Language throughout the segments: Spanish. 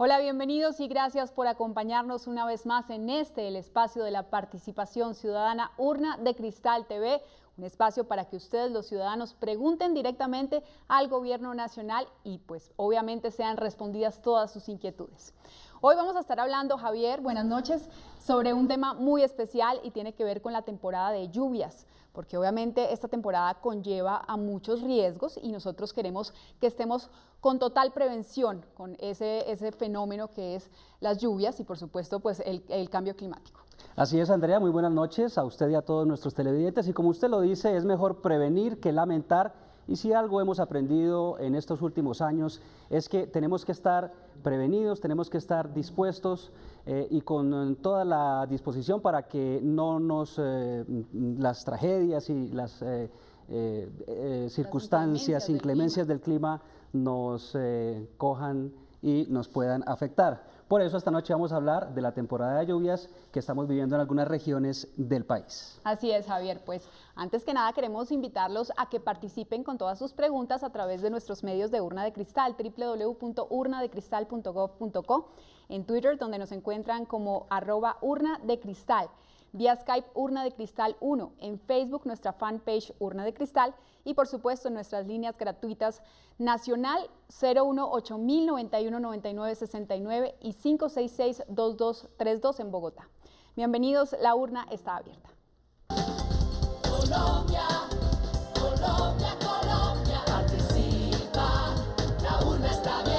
Hola, bienvenidos y gracias por acompañarnos una vez más en el espacio de la participación ciudadana Urna de Cristal TV, un espacio para que ustedes, los ciudadanos, pregunten directamente al gobierno nacional y pues obviamente sean respondidas todas sus inquietudes. Hoy vamos a estar hablando, Javier, buenas noches, sobre un tema muy especial y tiene que ver con la temporada de lluvias, porque obviamente esta temporada conlleva a muchos riesgos y nosotros queremos que estemos con total prevención con ese fenómeno que es las lluvias y por supuesto pues el cambio climático. Así es, Andrea, muy buenas noches a usted y a todos nuestros televidentes, y como usted lo dice, es mejor prevenir que lamentar, y si algo hemos aprendido en estos últimos años es que tenemos que estar prevenidos, tenemos que estar dispuestos y con toda la disposición para que no nos las tragedias y las circunstancias, inclemencias del clima nos cojan y nos puedan afectar. Por eso esta noche vamos a hablar de la temporada de lluvias que estamos viviendo en algunas regiones del país. Así es, Javier, pues antes que nada queremos invitarlos a que participen con todas sus preguntas a través de nuestros medios de Urna de Cristal, www.urnadecristal.gov.co, en Twitter, donde nos encuentran como @urnadecristal, vía Skype Urna de Cristal 1, en Facebook nuestra fanpage Urna de Cristal y por supuesto en nuestras líneas gratuitas nacional 018 091 99 69 y 566 2232 en Bogotá. Bienvenidos, la urna está abierta. Colombia, Colombia, Colombia, participa, la urna está abierta.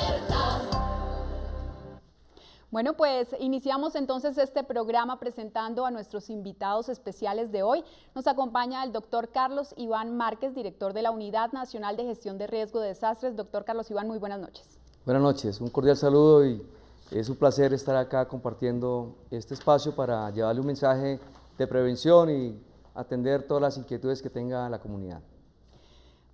Bueno, pues iniciamos entonces este programa presentando a nuestros invitados especiales de hoy. Nos acompaña el doctor Carlos Iván Márquez, director de la Unidad Nacional de Gestión de Riesgo de Desastres. Doctor Carlos Iván, muy buenas noches. Buenas noches, un cordial saludo y es un placer estar acá compartiendo este espacio para llevarle un mensaje de prevención y atender todas las inquietudes que tenga la comunidad.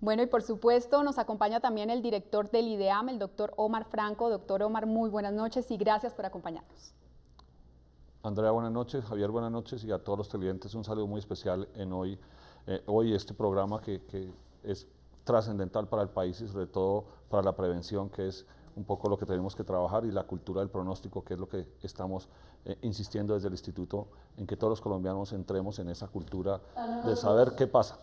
Bueno, y por supuesto nos acompaña también el director del IDEAM, el doctor Omar Franco. Doctor Omar, muy buenas noches y gracias por acompañarnos. Andrea, buenas noches. Javier, buenas noches, y a todos los televidentes un saludo muy especial en hoy este programa que es trascendental para el país y sobre todo para la prevención, que es un poco lo que tenemos que trabajar, y la cultura del pronóstico, que es lo que estamos insistiendo desde el Instituto, en que todos los colombianos entremos en esa cultura de saber qué pasa.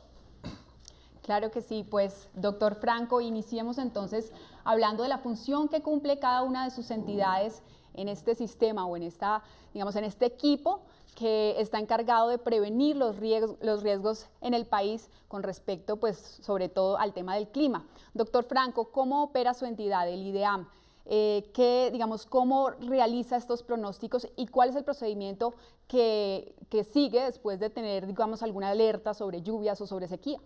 Claro que sí, pues doctor Franco, iniciemos entonces hablando de la función que cumple cada una de sus entidades en este sistema o en digamos, en este equipo que está encargado de prevenir los riesgos en el país con respecto, pues, sobre todo al tema del clima. Doctor Franco, ¿cómo opera su entidad, el IDEAM? ¿Cómo realiza estos pronósticos y cuál es el procedimiento que sigue después de tener, digamos, alguna alerta sobre lluvias o sobre sequía?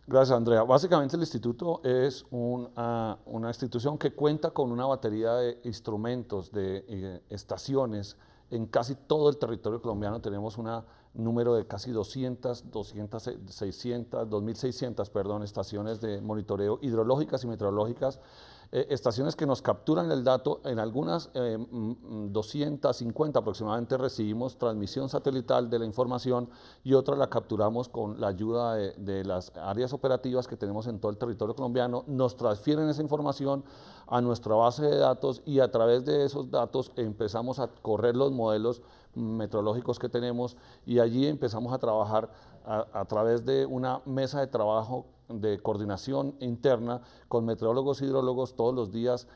Gracias, Andrea. Básicamente el instituto es una institución que cuenta con una batería de instrumentos, de estaciones. En casi todo el territorio colombiano tenemos un número de casi 2.600 estaciones de monitoreo hidrológicas y meteorológicas, estaciones que nos capturan el dato. En algunas 250 aproximadamente recibimos transmisión satelital de la información y otra la capturamos con la ayuda de las áreas operativas que tenemos en todo el territorio colombiano. Nos transfieren esa información a nuestra base de datos y a través de esos datos empezamos a correr los modelos meteorológicos que tenemos, y allí empezamos a trabajar a través de una mesa de trabajo de coordinación interna con meteorólogos y hidrólogos. Todos los días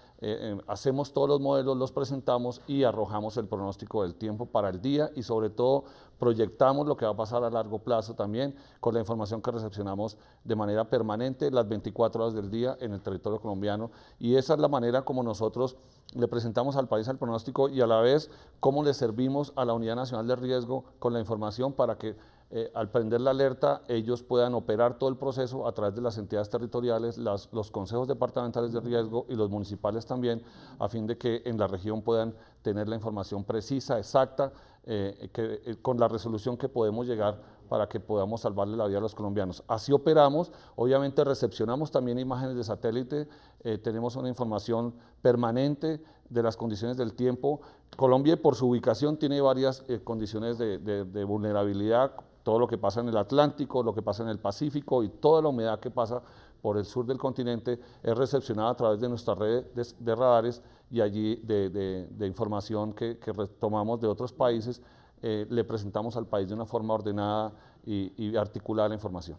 hacemos todos los modelos, los presentamos y arrojamos el pronóstico del tiempo para el día, y sobre todo proyectamos lo que va a pasar a largo plazo también con la información que recepcionamos de manera permanente las 24 horas del día en el territorio colombiano. Y esa es la manera como nosotros le presentamos al país el pronóstico, y a la vez cómo le servimos a la Unidad Nacional de Riesgo con la información para que al prender la alerta ellos puedan operar todo el proceso a través de las entidades territoriales, los consejos departamentales de riesgo y los municipales también, a fin de que en la región puedan tener la información precisa, exacta, con la resolución que podemos llegar para que podamos salvarle la vida a los colombianos. Así operamos. Obviamente recepcionamos también imágenes de satélite, tenemos una información permanente de las condiciones del tiempo. Colombia, por su ubicación, tiene varias condiciones de vulnerabilidad, todo lo que pasa en el Atlántico, lo que pasa en el Pacífico y toda la humedad que pasa por el sur del continente, es recepcionada a través de nuestra red de radares y allí de información que retomamos de otros países, le presentamos al país de una forma ordenada y articulada la información.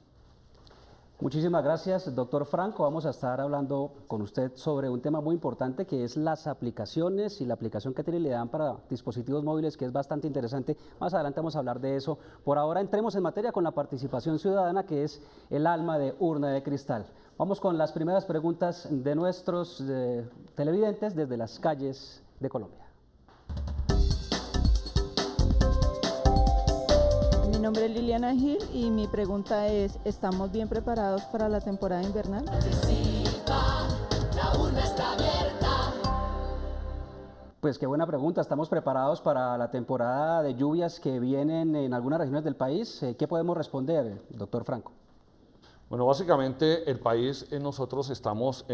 Muchísimas gracias, doctor Franco. Vamos a estar hablando con usted sobre un tema muy importante que es las aplicaciones y la aplicación que tiene y le dan para dispositivos móviles, que es bastante interesante. Más adelante vamos a hablar de eso. Por ahora entremos en materia con la participación ciudadana, que es el alma de Urna de Cristal. Vamos con las primeras preguntas de nuestros televidentes desde las calles de Colombia. Mi nombre es Liliana Gil y mi pregunta es, ¿estamos bien preparados para la temporada invernal? Participa, la urna está abierta. Pues qué buena pregunta. ¿Estamos preparados para la temporada de lluvias que vienen en algunas regiones del país? ¿Qué podemos responder, doctor Franco? Bueno, básicamente el país, nosotros estamos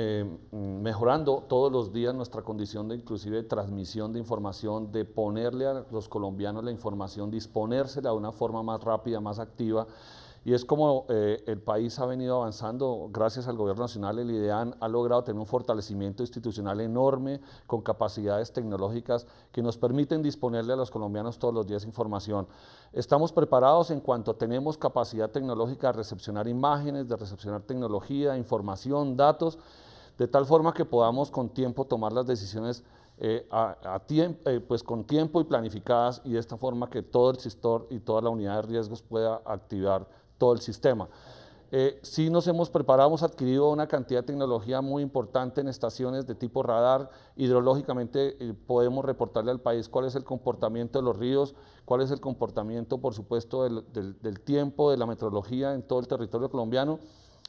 mejorando todos los días nuestra condición de inclusive transmisión de información, de ponerle a los colombianos la información, disponérsela de una forma más rápida, más activa. Y es como el país ha venido avanzando, gracias al gobierno nacional. El IDEAN ha logrado tener un fortalecimiento institucional enorme, con capacidades tecnológicas que nos permiten disponerle a los colombianos todos los días información. Estamos preparados en cuanto tenemos capacidad tecnológica de recepcionar imágenes, de recepcionar tecnología, información, datos, de tal forma que podamos con tiempo tomar las decisiones pues con tiempo y planificadas, y de esta forma que todo el SISTOR y toda la unidad de riesgos pueda activar todo el sistema. Sí nos hemos preparado, hemos adquirido una cantidad de tecnología muy importante en estaciones de tipo radar. Hidrológicamente podemos reportarle al país cuál es el comportamiento de los ríos, cuál es el comportamiento, por supuesto, del tiempo, de la meteorología en todo el territorio colombiano.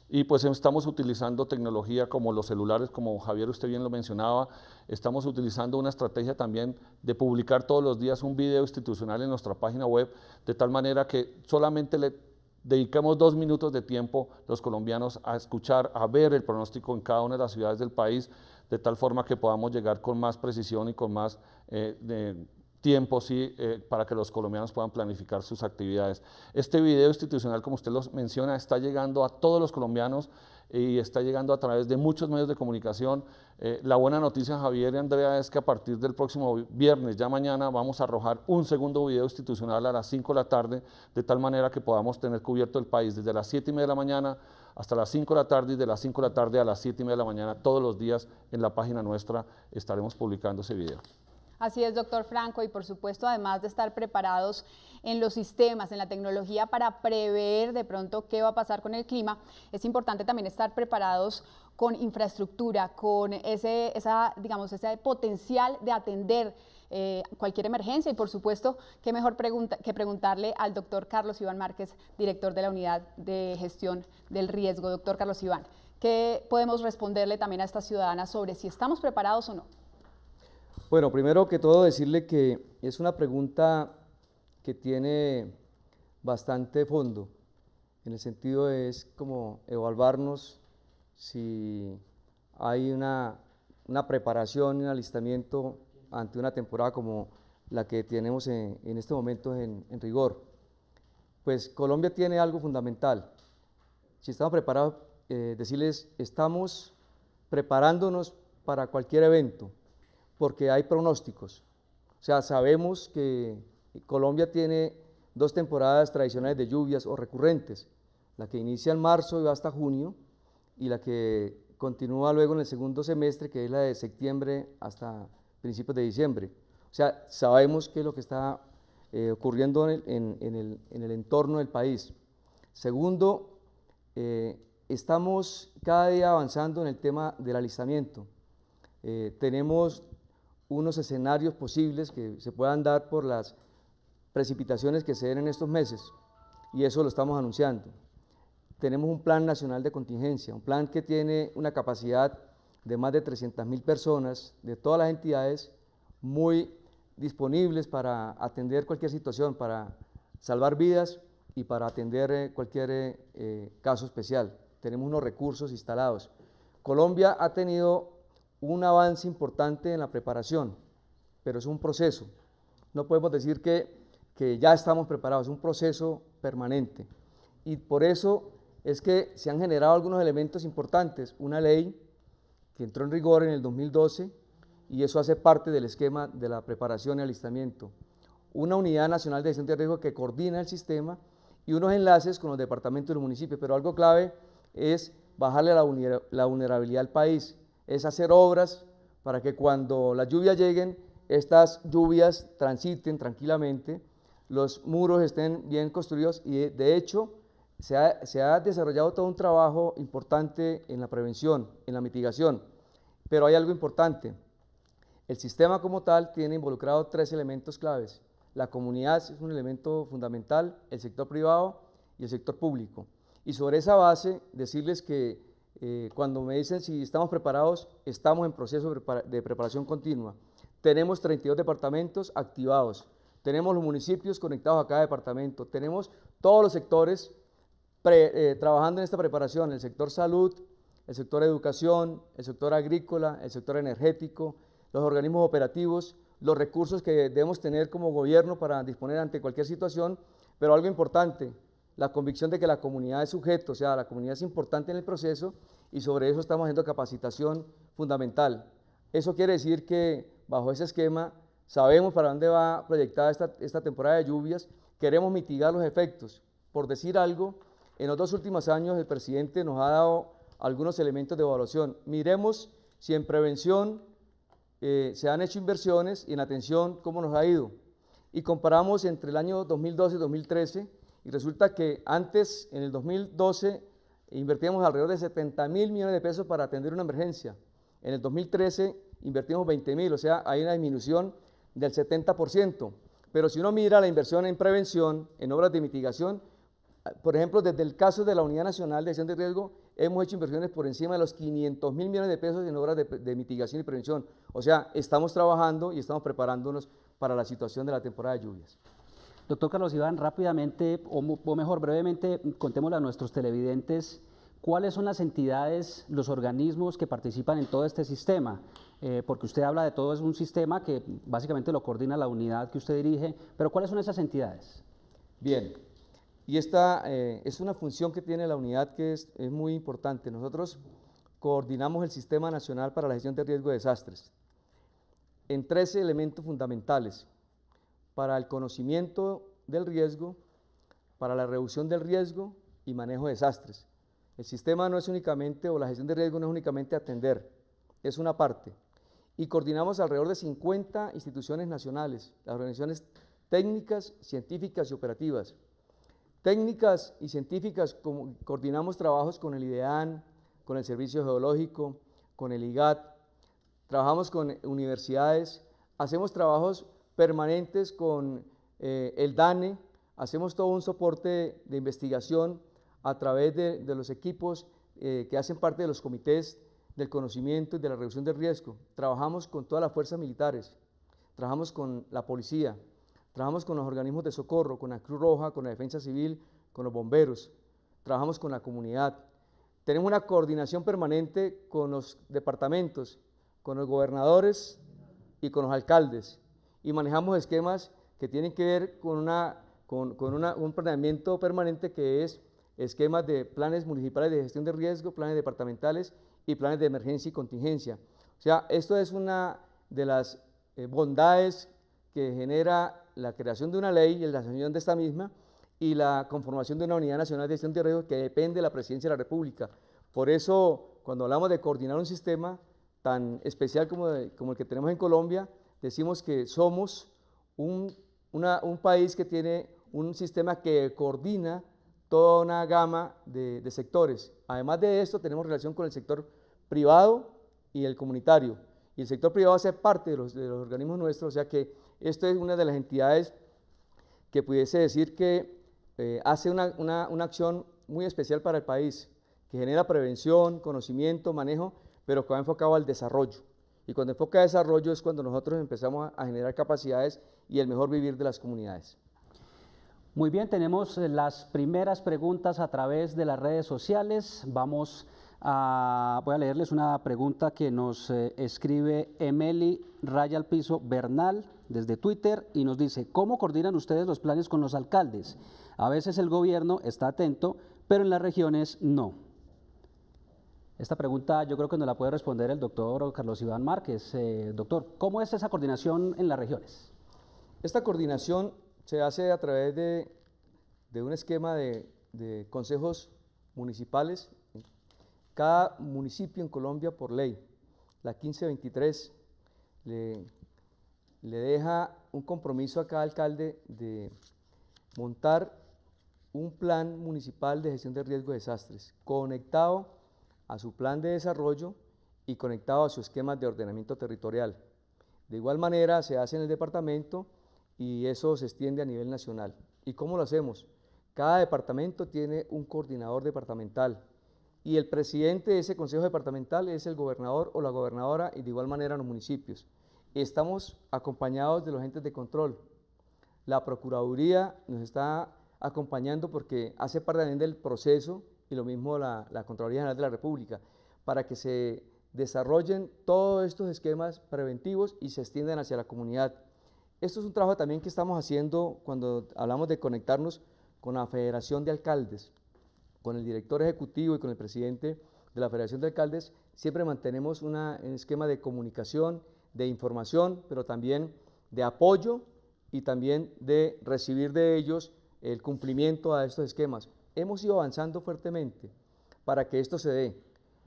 Y pues estamos utilizando tecnología como los celulares, como Javier usted bien lo mencionaba. Estamos utilizando una estrategia también de publicar todos los días un video institucional en nuestra página web, de tal manera que solamente le dedicamos 2 minutos de tiempo los colombianos a escuchar, a ver el pronóstico en cada una de las ciudades del país, de tal forma que podamos llegar con más precisión y con más tiempo, sí, para que los colombianos puedan planificar sus actividades. Este video institucional, como usted lo menciona, está llegando a todos los colombianos y está llegando a través de muchos medios de comunicación. La buena noticia, Javier y Andrea, es que a partir del próximo viernes, ya mañana, vamos a arrojar un segundo video institucional a las 5 de la tarde, de tal manera que podamos tener cubierto el país desde las 7:30 de la mañana hasta las 5 de la tarde, y de las 5 de la tarde a las 7:30 de la mañana, todos los días en la página nuestra estaremos publicando ese video. Así es, doctor Franco, y por supuesto, además de estar preparados en los sistemas, en la tecnología para prever de pronto qué va a pasar con el clima, es importante también estar preparados con infraestructura, con ese potencial de atender cualquier emergencia. Y por supuesto, qué mejor que preguntarle al doctor Carlos Iván Márquez, director de la Unidad de Gestión del Riesgo. Doctor Carlos Iván, ¿qué podemos responderle también a estas ciudadanas sobre si estamos preparados o no? Bueno, primero que todo decirle que es una pregunta que tiene bastante fondo, en el sentido es como evaluarnos si hay una preparación, un alistamiento ante una temporada como la que tenemos en este momento en rigor. Pues Colombia tiene algo fundamental. Si estamos preparados, decirles, estamos preparándonos para cualquier evento, porque hay pronósticos. O sea, sabemos que Colombia tiene 2 temporadas tradicionales de lluvias o recurrentes, la que inicia en marzo y va hasta junio, y la que continúa luego en el segundo semestre, que es la de septiembre hasta principios de diciembre. O sea, sabemos qué es lo que está ocurriendo en el entorno del país. Segundo, estamos cada día avanzando en el tema del alistamiento. Tenemos unos escenarios posibles que se puedan dar por las precipitaciones que se den en estos meses, y eso lo estamos anunciando. Tenemos un plan nacional de contingencia, un plan que tiene una capacidad de más de 300.000 personas de todas las entidades, muy disponibles para atender cualquier situación, para salvar vidas y para atender cualquier caso especial. Tenemos unos recursos instalados. Colombia ha tenido un avance importante en la preparación, pero es un proceso. No podemos decir que ya estamos preparados, es un proceso permanente. Y por eso es que se han generado algunos elementos importantes. Una ley que entró en rigor en el 2012 y eso hace parte del esquema de la preparación y alistamiento. Una unidad nacional de gestión de riesgo que coordina el sistema y unos enlaces con los departamentos y los municipios. Pero algo clave es bajarle la vulnerabilidad al país, es hacer obras para que cuando las lluvias lleguen, estas lluvias transiten tranquilamente, los muros estén bien construidos y de hecho se ha desarrollado todo un trabajo importante en la prevención, en la mitigación, pero hay algo importante. El sistema como tal tiene involucrado 3 elementos claves. La comunidad es un elemento fundamental, el sector privado y el sector público. Y sobre esa base, decirles que cuando me dicen si estamos preparados, estamos en proceso de preparación continua. Tenemos 32 departamentos activados, tenemos los municipios conectados a cada departamento, tenemos todos los sectores trabajando en esta preparación, el sector salud, el sector educación, el sector agrícola, el sector energético, los organismos operativos, los recursos que debemos tener como gobierno para disponer ante cualquier situación, pero algo importante, la convicción de que la comunidad es sujeto, o sea, la comunidad es importante en el proceso y sobre eso estamos haciendo capacitación fundamental. Eso quiere decir que bajo ese esquema sabemos para dónde va proyectada esta temporada de lluvias, queremos mitigar los efectos. Por decir algo, en los 2 últimos años el presidente nos ha dado algunos elementos de evaluación. Miremos si en prevención se han hecho inversiones y en atención cómo nos ha ido. Y comparamos entre el año 2012 y 2013 y resulta que antes, en el 2012, invertíamos alrededor de 70.000 millones de pesos para atender una emergencia. En el 2013 invertimos 20.000, o sea, hay una disminución del 70%. Pero si uno mira la inversión en prevención, en obras de mitigación, por ejemplo, desde el caso de la Unidad Nacional de Gestión de Riesgo, hemos hecho inversiones por encima de los 500.000 millones de pesos en obras de mitigación y prevención. O sea, estamos trabajando y estamos preparándonos para la situación de la temporada de lluvias. Doctor Carlos Iván, rápidamente, o mejor, brevemente, contémosle a nuestros televidentes cuáles son las entidades, los organismos que participan en todo este sistema, porque usted habla de todo es un sistema que básicamente lo coordina la unidad que usted dirige, pero ¿cuáles son esas entidades? Bien, y esta es una función que tiene la unidad que es muy importante. Nosotros coordinamos el Sistema Nacional para la Gestión de Riesgo de Desastres en 13 elementos fundamentales: para el conocimiento del riesgo, para la reducción del riesgo y manejo de desastres. El sistema no es únicamente, o la gestión de riesgo no es únicamente atender, es una parte. Y coordinamos alrededor de 50 instituciones nacionales, las organizaciones técnicas, científicas y operativas. Técnicas y científicas, coordinamos trabajos con el IDEAN, con el Servicio Geológico, con el IGAT, trabajamos con universidades, hacemos trabajos permanentes con el DANE, hacemos todo un soporte de investigación a través de los equipos que hacen parte de los comités del conocimiento y de la reducción del riesgo. Trabajamos con todas las fuerzas militares, trabajamos con la policía, trabajamos con los organismos de socorro, con la Cruz Roja, con la Defensa Civil, con los bomberos, trabajamos con la comunidad. Tenemos una coordinación permanente con los departamentos, con los gobernadores y con los alcaldes, y manejamos esquemas que tienen que ver con un planeamiento permanente que es esquemas de planes municipales de gestión de riesgo, planes departamentales y planes de emergencia y contingencia. O sea, esto es una de las bondades que genera la creación de una ley y la sanción de esta misma y la conformación de una Unidad Nacional de Gestión de Riesgo que depende de la Presidencia de la República. Por eso, cuando hablamos de coordinar un sistema tan especial como el que tenemos en Colombia, decimos que somos un país que tiene un sistema que coordina toda una gama de sectores. Además de esto, tenemos relación con el sector privado y el comunitario. Y el sector privado hace parte de los organismos nuestros, o sea que esto es una de las entidades que pudiese decir que hace una acción muy especial para el país, que genera prevención, conocimiento, manejo, pero que va enfocado al desarrollo. Y cuando enfoca el desarrollo es cuando nosotros empezamos a generar capacidades y el mejor vivir de las comunidades. Muy bien, tenemos las primeras preguntas a través de las redes sociales. Voy a leerles una pregunta que nos escribe Emily _ Bernal desde Twitter y nos dice: ¿cómo coordinan ustedes los planes con los alcaldes? A veces el gobierno está atento, pero en las regiones no. Esta pregunta yo creo que nos la puede responder el doctor Carlos Iván Márquez. Doctor, ¿cómo es esa coordinación en las regiones? Esta coordinación se hace a través de un esquema de consejos municipales. Cada municipio en Colombia, por ley, la 1523, le deja un compromiso a cada alcalde de montar un plan municipal de gestión de riesgo de desastres, conectado a su plan de desarrollo y conectado a su esquema de ordenamiento territorial. De igual manera se hace en el departamento y eso se extiende a nivel nacional. ¿Y cómo lo hacemos? Cada departamento tiene un coordinador departamental y el presidente de ese consejo departamental es el gobernador o la gobernadora y de igual manera los municipios. Estamos acompañados de los entes de control. La Procuraduría nos está acompañando porque hace parte también del proceso y lo mismo la Contraloría General de la República para que se desarrollen todos estos esquemas preventivos y se extiendan hacia la comunidad. Esto es un trabajo también que estamos haciendo cuando hablamos de conectarnos con la Federación de Alcaldes, con el director ejecutivo y con el presidente de la Federación de Alcaldes. Siempre mantenemos un esquema de comunicación, de información, pero también de apoyo y también de recibir de ellos el cumplimiento a estos esquemas. Hemos ido avanzando fuertemente para que esto se dé.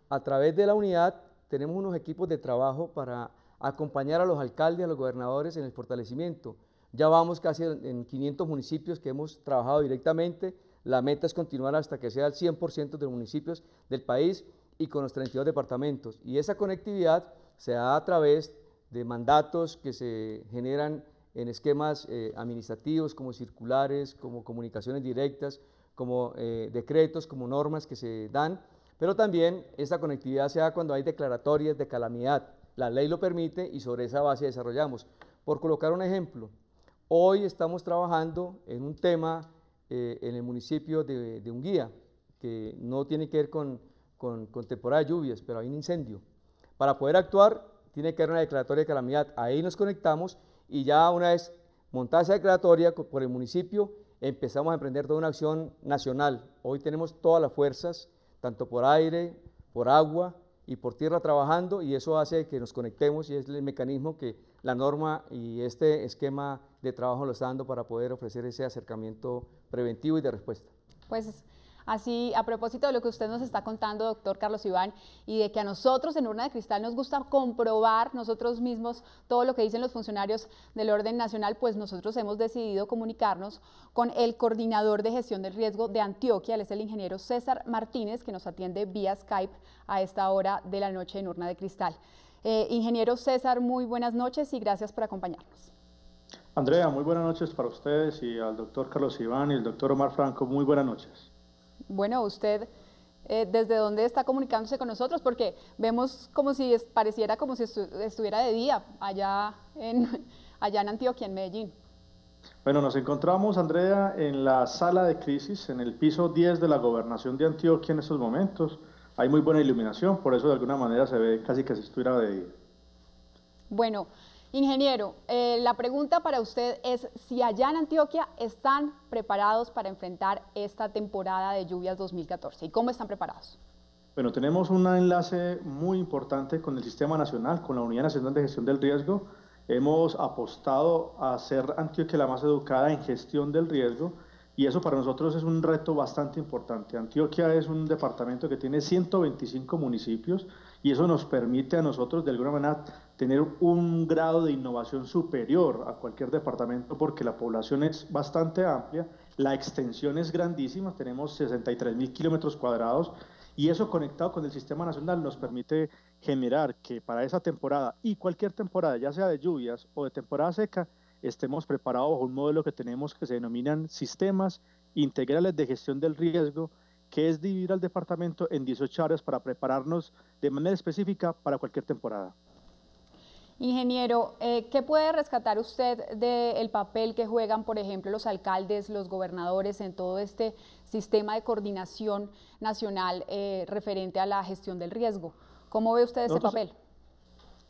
A través de la unidad tenemos unos equipos de trabajo para acompañar a los alcaldes, a los gobernadores en el fortalecimiento. Ya vamos casi en 500 municipios que hemos trabajado directamente. La meta es continuar hasta que sea el 100% de los municipios del país y con los 32 departamentos. Y esa conectividad se da a través de mandatos que se generan en esquemas administrativos, como circulares, como comunicaciones directas, como decretos, como normas que se dan, pero también esta conectividad se da cuando hay declaratorias de calamidad. La ley lo permite y sobre esa base desarrollamos. Por colocar un ejemplo, hoy estamos trabajando en un tema en el municipio de Unguía, que no tiene que ver con temporada de lluvias, pero hay un incendio. Para poder actuar tiene que haber una declaratoria de calamidad. Ahí nos conectamos y ya una vez montada esa declaratoria por el municipio, empezamos a emprender toda una acción nacional. Hoy tenemos todas las fuerzas, tanto por aire, por agua y por tierra trabajando, y eso hace que nos conectemos y es el mecanismo que la norma y este esquema de trabajo lo está dando para poder ofrecer ese acercamiento preventivo y de respuesta. Pues así, a propósito de lo que usted nos está contando, doctor Carlos Iván, y de que a nosotros en Urna de Cristal nos gusta comprobar nosotros mismos todo lo que dicen los funcionarios del orden nacional, pues nosotros hemos decidido comunicarnos con el coordinador de gestión del riesgo de Antioquia. Él es el ingeniero César Martínez, que nos atiende vía Skype a esta hora de la noche en Urna de Cristal. Ingeniero César, muy buenas noches y gracias por acompañarnos. Andrea, muy buenas noches para ustedes y al doctor Carlos Iván y el doctor Omar Franco, muy buenas noches. Bueno, usted, ¿desde dónde está comunicándose con nosotros? Porque vemos como si pareciera como si estuviera de día allá en Antioquia, en Medellín. Bueno, nos encontramos, Andrea, en la sala de crisis, en el piso 10 de la gobernación de Antioquia en estos momentos. Hay muy buena iluminación, por eso de alguna manera se ve casi que si estuviera de día. Bueno, ingeniero, la pregunta para usted es si allá en Antioquia están preparados para enfrentar esta temporada de lluvias 2014 y cómo están preparados. Bueno, tenemos un enlace muy importante con el Sistema Nacional, con la Unidad Nacional de Gestión del Riesgo. Hemos apostado a hacer Antioquia la más educada en gestión del riesgo y eso para nosotros es un reto bastante importante. Antioquia es un departamento que tiene 125 municipios y eso nos permite a nosotros de alguna manera tener un grado de innovación superior a cualquier departamento porque la población es bastante amplia, la extensión es grandísima, tenemos 63.000 kilómetros cuadrados y eso conectado con el Sistema Nacional nos permite generar que para esa temporada y cualquier temporada, ya sea de lluvias o de temporada seca, estemos preparados bajo un modelo que tenemos que se denominan sistemas integrales de gestión del riesgo, que es dividir al departamento en 18 áreas para prepararnos de manera específica para cualquier temporada. Ingeniero, ¿qué puede rescatar usted del papel que juegan, por ejemplo, los alcaldes, los gobernadores en todo este sistema de coordinación nacional referente a la gestión del riesgo? ¿Cómo ve usted ese papel?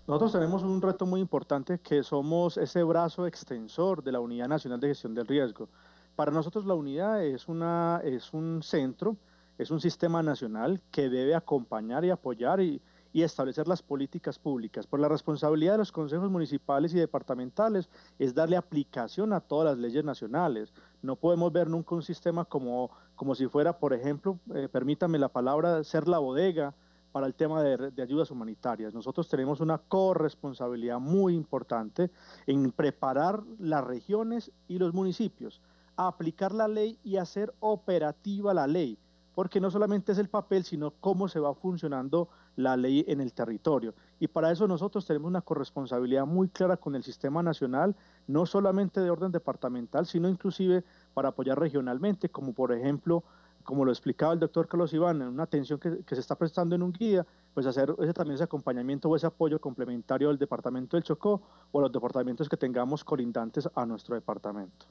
Nosotros tenemos un reto muy importante que somos ese brazo extensor de la Unidad Nacional de Gestión del Riesgo. Para nosotros la unidad es un centro es un sistema nacional que debe acompañar y apoyar y establecer las políticas públicas. Por la responsabilidad de los consejos municipales y departamentales es darle aplicación a todas las leyes nacionales. No podemos ver nunca un sistema como si fuera, por ejemplo, permítame la palabra, ser la bodega para el tema de ayudas humanitarias. Nosotros tenemos una corresponsabilidad muy importante en preparar las regiones y los municipios a aplicar la ley y hacer operativa la ley, porque no solamente es el papel, sino cómo se va funcionando la ley en el territorio. Y para eso nosotros tenemos una corresponsabilidad muy clara con el sistema nacional, no solamente de orden departamental, sino inclusive para apoyar regionalmente, como por ejemplo, como lo explicaba el doctor Carlos Iván, en una atención que se está prestando en Unguía, pues hacer también ese acompañamiento o ese apoyo complementario al departamento del Chocó o a los departamentos que tengamos colindantes a nuestro departamento.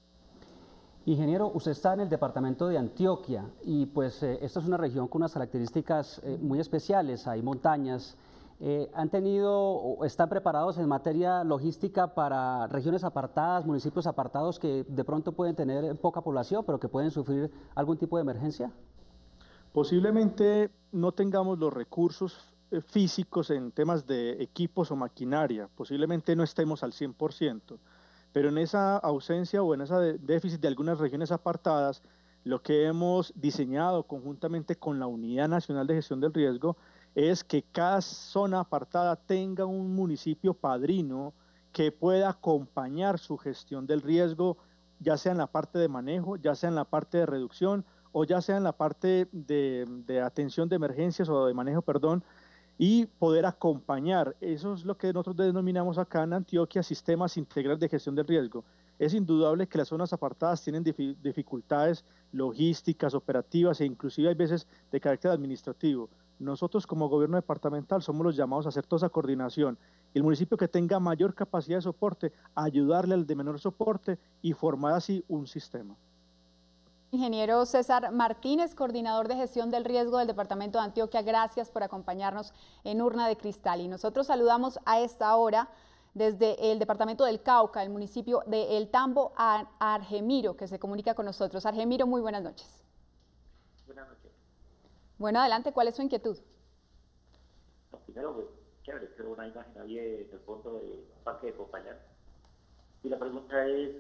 Ingeniero, usted está en el departamento de Antioquia y pues esta es una región con unas características muy especiales, hay montañas. ¿Han tenido o están preparados en materia logística para regiones apartadas, municipios apartados que de pronto pueden tener poca población pero que pueden sufrir algún tipo de emergencia? Posiblemente no tengamos los recursos físicos en temas de equipos o maquinaria, posiblemente no estemos al 100%. Pero en esa ausencia o en ese déficit de algunas regiones apartadas, lo que hemos diseñado conjuntamente con la Unidad Nacional de Gestión del Riesgo es que cada zona apartada tenga un municipio padrino que pueda acompañar su gestión del riesgo, ya sea en la parte de manejo, ya sea en la parte de reducción o ya sea en la parte de atención de emergencias o de manejo, perdón, y poder acompañar. Eso es lo que nosotros denominamos acá en Antioquia sistemas integrales de gestión del riesgo. Es indudable que las zonas apartadas tienen dificultades logísticas, operativas e inclusive hay veces de carácter administrativo. Nosotros como gobierno departamental somos los llamados a hacer toda esa coordinación. El municipio que tenga mayor capacidad de soporte, ayudarle al de menor soporte y formar así un sistema. Ingeniero César Martínez, coordinador de gestión del riesgo del departamento de Antioquia, gracias por acompañarnos en Urna de Cristal. Y nosotros saludamos a esta hora desde el departamento del Cauca, el municipio de El Tambo, a Argemiro, que se comunica con nosotros. Argemiro, muy buenas noches. Buenas noches. Bueno, adelante, ¿cuál es su inquietud? Primero, pues, chévere, creo una imagen ahí en el fondo del Parque de Popayán. Y la pregunta es,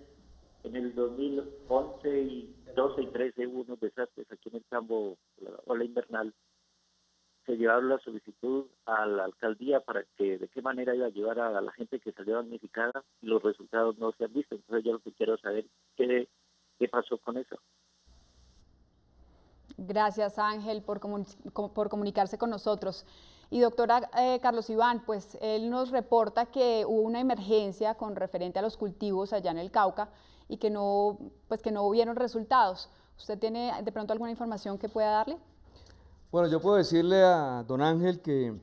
en el 2011 y 12 y 13 hubo unos desastres aquí en el Tambo, la ola invernal. Se llevaron la solicitud a la alcaldía para que de qué manera iba a ayudar a la gente que salió damnificada y los resultados no se han visto. Entonces yo lo que quiero saber qué pasó con eso. Gracias, Ángel, por comunicarse con nosotros. Y doctora Carlos Iván, pues él nos reporta que hubo una emergencia con referente a los cultivos allá en el Cauca y que no hubieron resultados. ¿Usted tiene de pronto alguna información que pueda darle? Bueno, yo puedo decirle a don Ángel que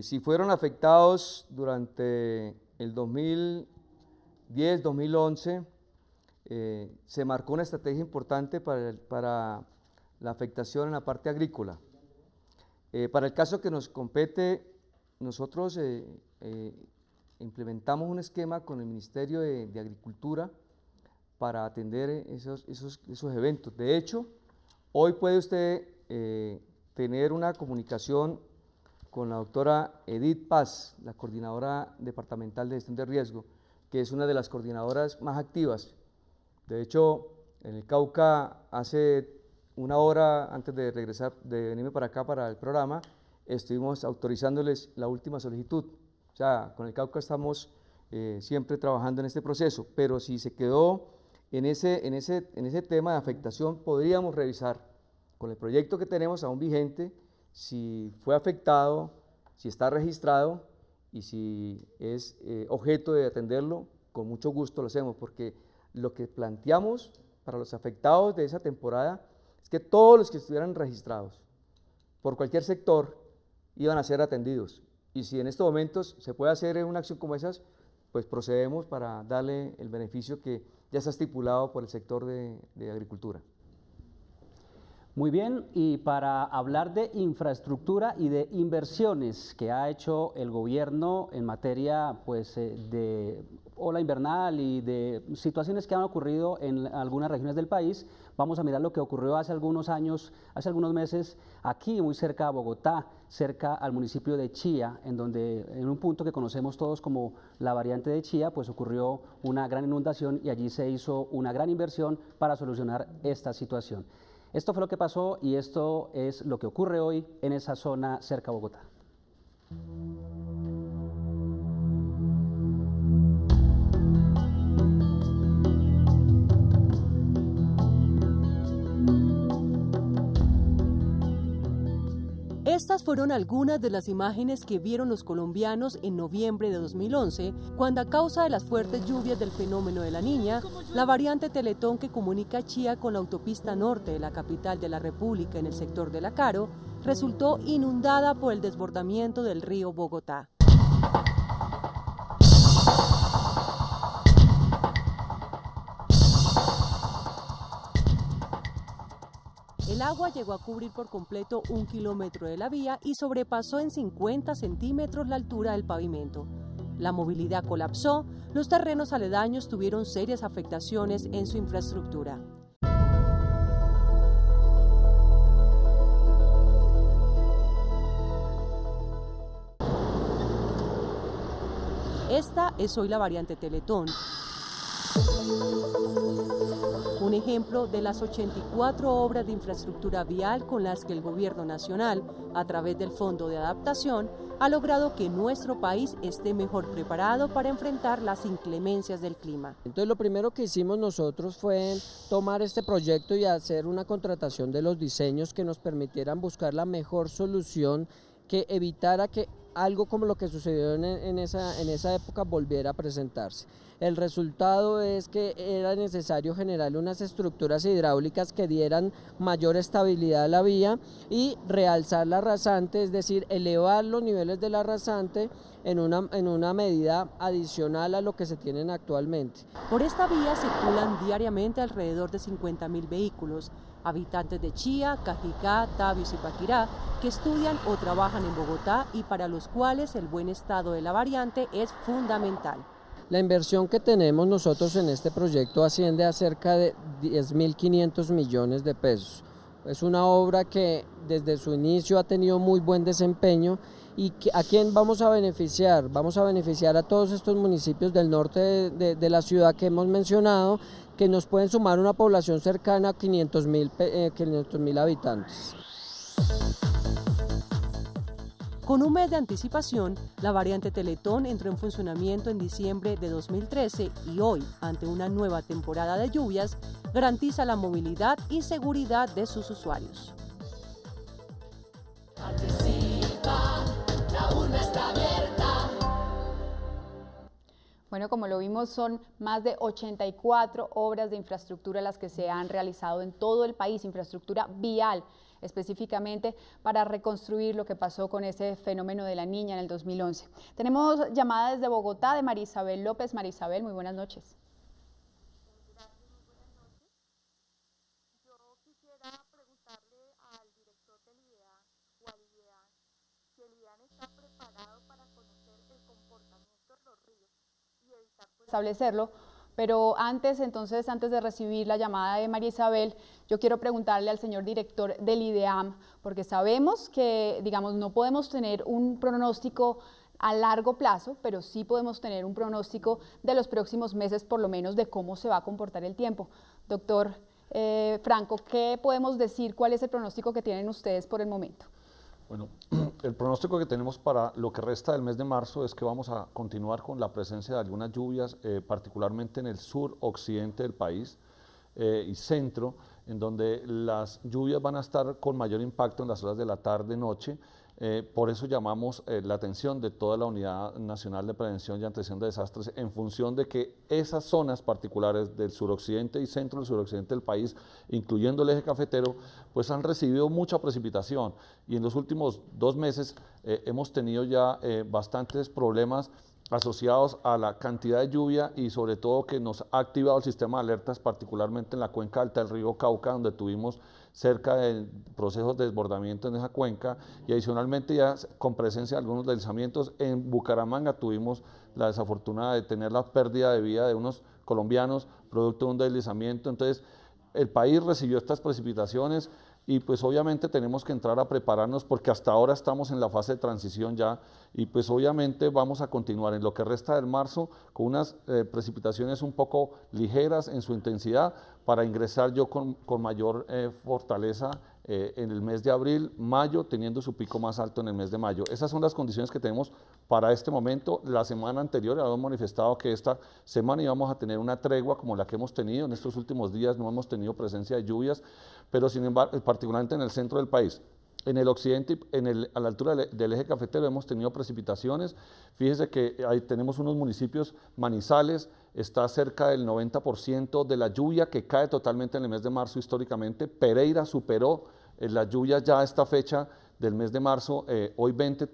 si fueron afectados durante el 2010, 2011, se marcó una estrategia importante para la afectación en la parte agrícola. Para el caso que nos compete, nosotros implementamos un esquema con el Ministerio de Agricultura para atender esos eventos. De hecho, hoy puede usted tener una comunicación con la doctora Edith Paz, la coordinadora departamental de gestión de riesgo, que es una de las coordinadoras más activas. De hecho, en el Cauca, hace una hora antes de venirme para acá para el programa, estuvimos autorizándoles la última solicitud. O sea, con el Cauca estamos siempre trabajando en este proceso, pero si se quedó en ese tema de afectación, podríamos revisar con el proyecto que tenemos aún vigente si fue afectado, si está registrado y si es objeto de atenderlo, con mucho gusto lo hacemos, porque lo que planteamos para los afectados de esa temporada es que todos los que estuvieran registrados por cualquier sector iban a ser atendidos. Y si en estos momentos se puede hacer una acción como esas, pues procedemos para darle el beneficio que ya está estipulado por el sector de agricultura. Muy bien, y para hablar de infraestructura y de inversiones que ha hecho el gobierno en materia pues, de ola invernal y de situaciones que han ocurrido en algunas regiones del país, vamos a mirar lo que ocurrió hace algunos años, hace algunos meses, aquí muy cerca a Bogotá, cerca al municipio de Chía, en donde en un punto que conocemos todos como la variante de Chía, pues ocurrió una gran inundación y allí se hizo una gran inversión para solucionar esta situación. Esto fue lo que pasó y esto es lo que ocurre hoy en esa zona cerca a Bogotá. Estas fueron algunas de las imágenes que vieron los colombianos en noviembre de 2011, cuando a causa de las fuertes lluvias del fenómeno de la Niña, la variante Teletón que comunica Chía con la autopista norte de la capital de la República en el sector de La Caro, resultó inundada por el desbordamiento del río Bogotá. El agua llegó a cubrir por completo 1 kilómetro de la vía y sobrepasó en 50 centímetros la altura del pavimento. La movilidad colapsó, los terrenos aledaños tuvieron serias afectaciones en su infraestructura. Esta es hoy la variante Teletón. Un ejemplo de las 84 obras de infraestructura vial con las que el Gobierno Nacional, a través del Fondo de Adaptación, ha logrado que nuestro país esté mejor preparado para enfrentar las inclemencias del clima. Entonces lo primero que hicimos nosotros fue tomar este proyecto y hacer una contratación de los diseños que nos permitieran buscar la mejor solución que evitara que algo como lo que sucedió en esa época volviera a presentarse. El resultado es que era necesario generar unas estructuras hidráulicas que dieran mayor estabilidad a la vía y realzar la rasante, es decir, elevar los niveles de la rasante en una medida adicional a lo que se tienen actualmente. Por esta vía circulan diariamente alrededor de 50.000 vehículos, habitantes de Chía, Cajicá, Tabios y Paquirá, que estudian o trabajan en Bogotá y para los cuales el buen estado de la variante es fundamental. La inversión que tenemos nosotros en este proyecto asciende a cerca de 10.500 millones de pesos. Es una obra que desde su inicio ha tenido muy buen desempeño y ¿a quién vamos a beneficiar? Vamos a beneficiar a todos estos municipios del norte de la ciudad que hemos mencionado, que nos pueden sumar una población cercana a 500.000 habitantes. Con un mes de anticipación, la variante Teletón entró en funcionamiento en diciembre de 2013 y hoy, ante una nueva temporada de lluvias, garantiza la movilidad y seguridad de sus usuarios. Participa, la urna está abierta. Bueno, como lo vimos, son más de 84 obras de infraestructura las que se han realizado en todo el país, infraestructura vial, específicamente para reconstruir lo que pasó con ese fenómeno de la Niña en el 2011. Tenemos llamada desde Bogotá de María Isabel López. María Isabel, muy buenas noches. Gracias, muy buenas noches. Yo quisiera preguntarle al director del IDEAN o al IDEAN si el IDEAN está preparado para conocer el comportamiento de los ríos y evitar establecerlo. Pero antes de recibir la llamada de María Isabel, yo quiero preguntarle al señor director del IDEAM, porque sabemos que, digamos, no podemos tener un pronóstico a largo plazo, pero sí podemos tener un pronóstico de los próximos meses, por lo menos, de cómo se va a comportar el tiempo. Doctor Franco, ¿qué podemos decir? ¿Cuál es el pronóstico que tienen ustedes por el momento? Bueno, el pronóstico que tenemos para lo que resta del mes de marzo es que vamos a continuar con la presencia de algunas lluvias, particularmente en el sur occidente del país y centro, en donde las lluvias van a estar con mayor impacto en las horas de la tarde-noche. Por eso llamamos la atención de toda la Unidad Nacional de Prevención y Atención de Desastres en función de que esas zonas particulares del suroccidente y centro del suroccidente del país, incluyendo el eje cafetero, pues han recibido mucha precipitación y en los últimos 2 meses hemos tenido ya bastantes problemas asociados a la cantidad de lluvia y sobre todo que nos ha activado el sistema de alertas, particularmente en la cuenca alta del río Cauca, donde tuvimos cerca de procesos de desbordamiento en esa cuenca, y adicionalmente ya con presencia de algunos deslizamientos. En Bucaramanga tuvimos la desafortunada de tener la pérdida de vida de unos colombianos producto de un deslizamiento. Entonces el país recibió estas precipitaciones y pues obviamente tenemos que entrar a prepararnos porque hasta ahora estamos en la fase de transición ya, y pues obviamente vamos a continuar en lo que resta del marzo con unas precipitaciones un poco ligeras en su intensidad para ingresar yo con mayor fortaleza en el mes de abril, mayo, teniendo su pico más alto en el mes de mayo. Esas son las condiciones que tenemos para este momento. La semana anterior habíamos manifestado que esta semana íbamos a tener una tregua como la que hemos tenido. En estos últimos días no hemos tenido presencia de lluvias, pero sin embargo, particularmente en el centro del país. En el occidente, a la altura del eje cafetero hemos tenido precipitaciones. Fíjese que ahí tenemos unos municipios, Manizales está cerca del 90% de la lluvia que cae totalmente en el mes de marzo históricamente. Pereira superó la lluvia ya a esta fecha del mes de marzo. Hoy 20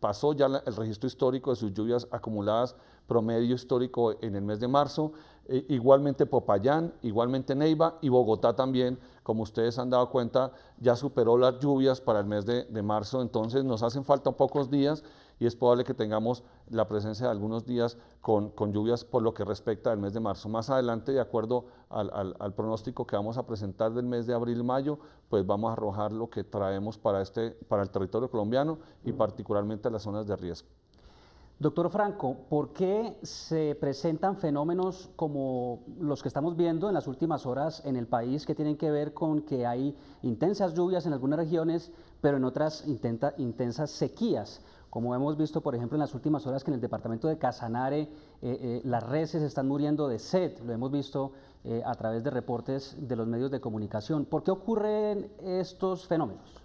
pasó ya el registro histórico de sus lluvias acumuladas promedio histórico en el mes de marzo. Igualmente Popayán, igualmente Neiva y Bogotá también, como ustedes han dado cuenta, ya superó las lluvias para el mes de marzo. Entonces nos hacen falta pocos días y es probable que tengamos la presencia de algunos días con lluvias por lo que respecta al mes de marzo. Más adelante, de acuerdo al pronóstico que vamos a presentar del mes de abril y mayo, pues vamos a arrojar lo que traemos para el territorio colombiano y particularmente a las zonas de riesgo. Doctor Franco, ¿por qué se presentan fenómenos como los que estamos viendo en las últimas horas en el país, que tienen que ver con que hay intensas lluvias en algunas regiones, pero en otras intensas sequías? Como hemos visto, por ejemplo, en las últimas horas que en el departamento de Casanare las reses están muriendo de sed, lo hemos visto a través de reportes de los medios de comunicación. ¿Por qué ocurren estos fenómenos?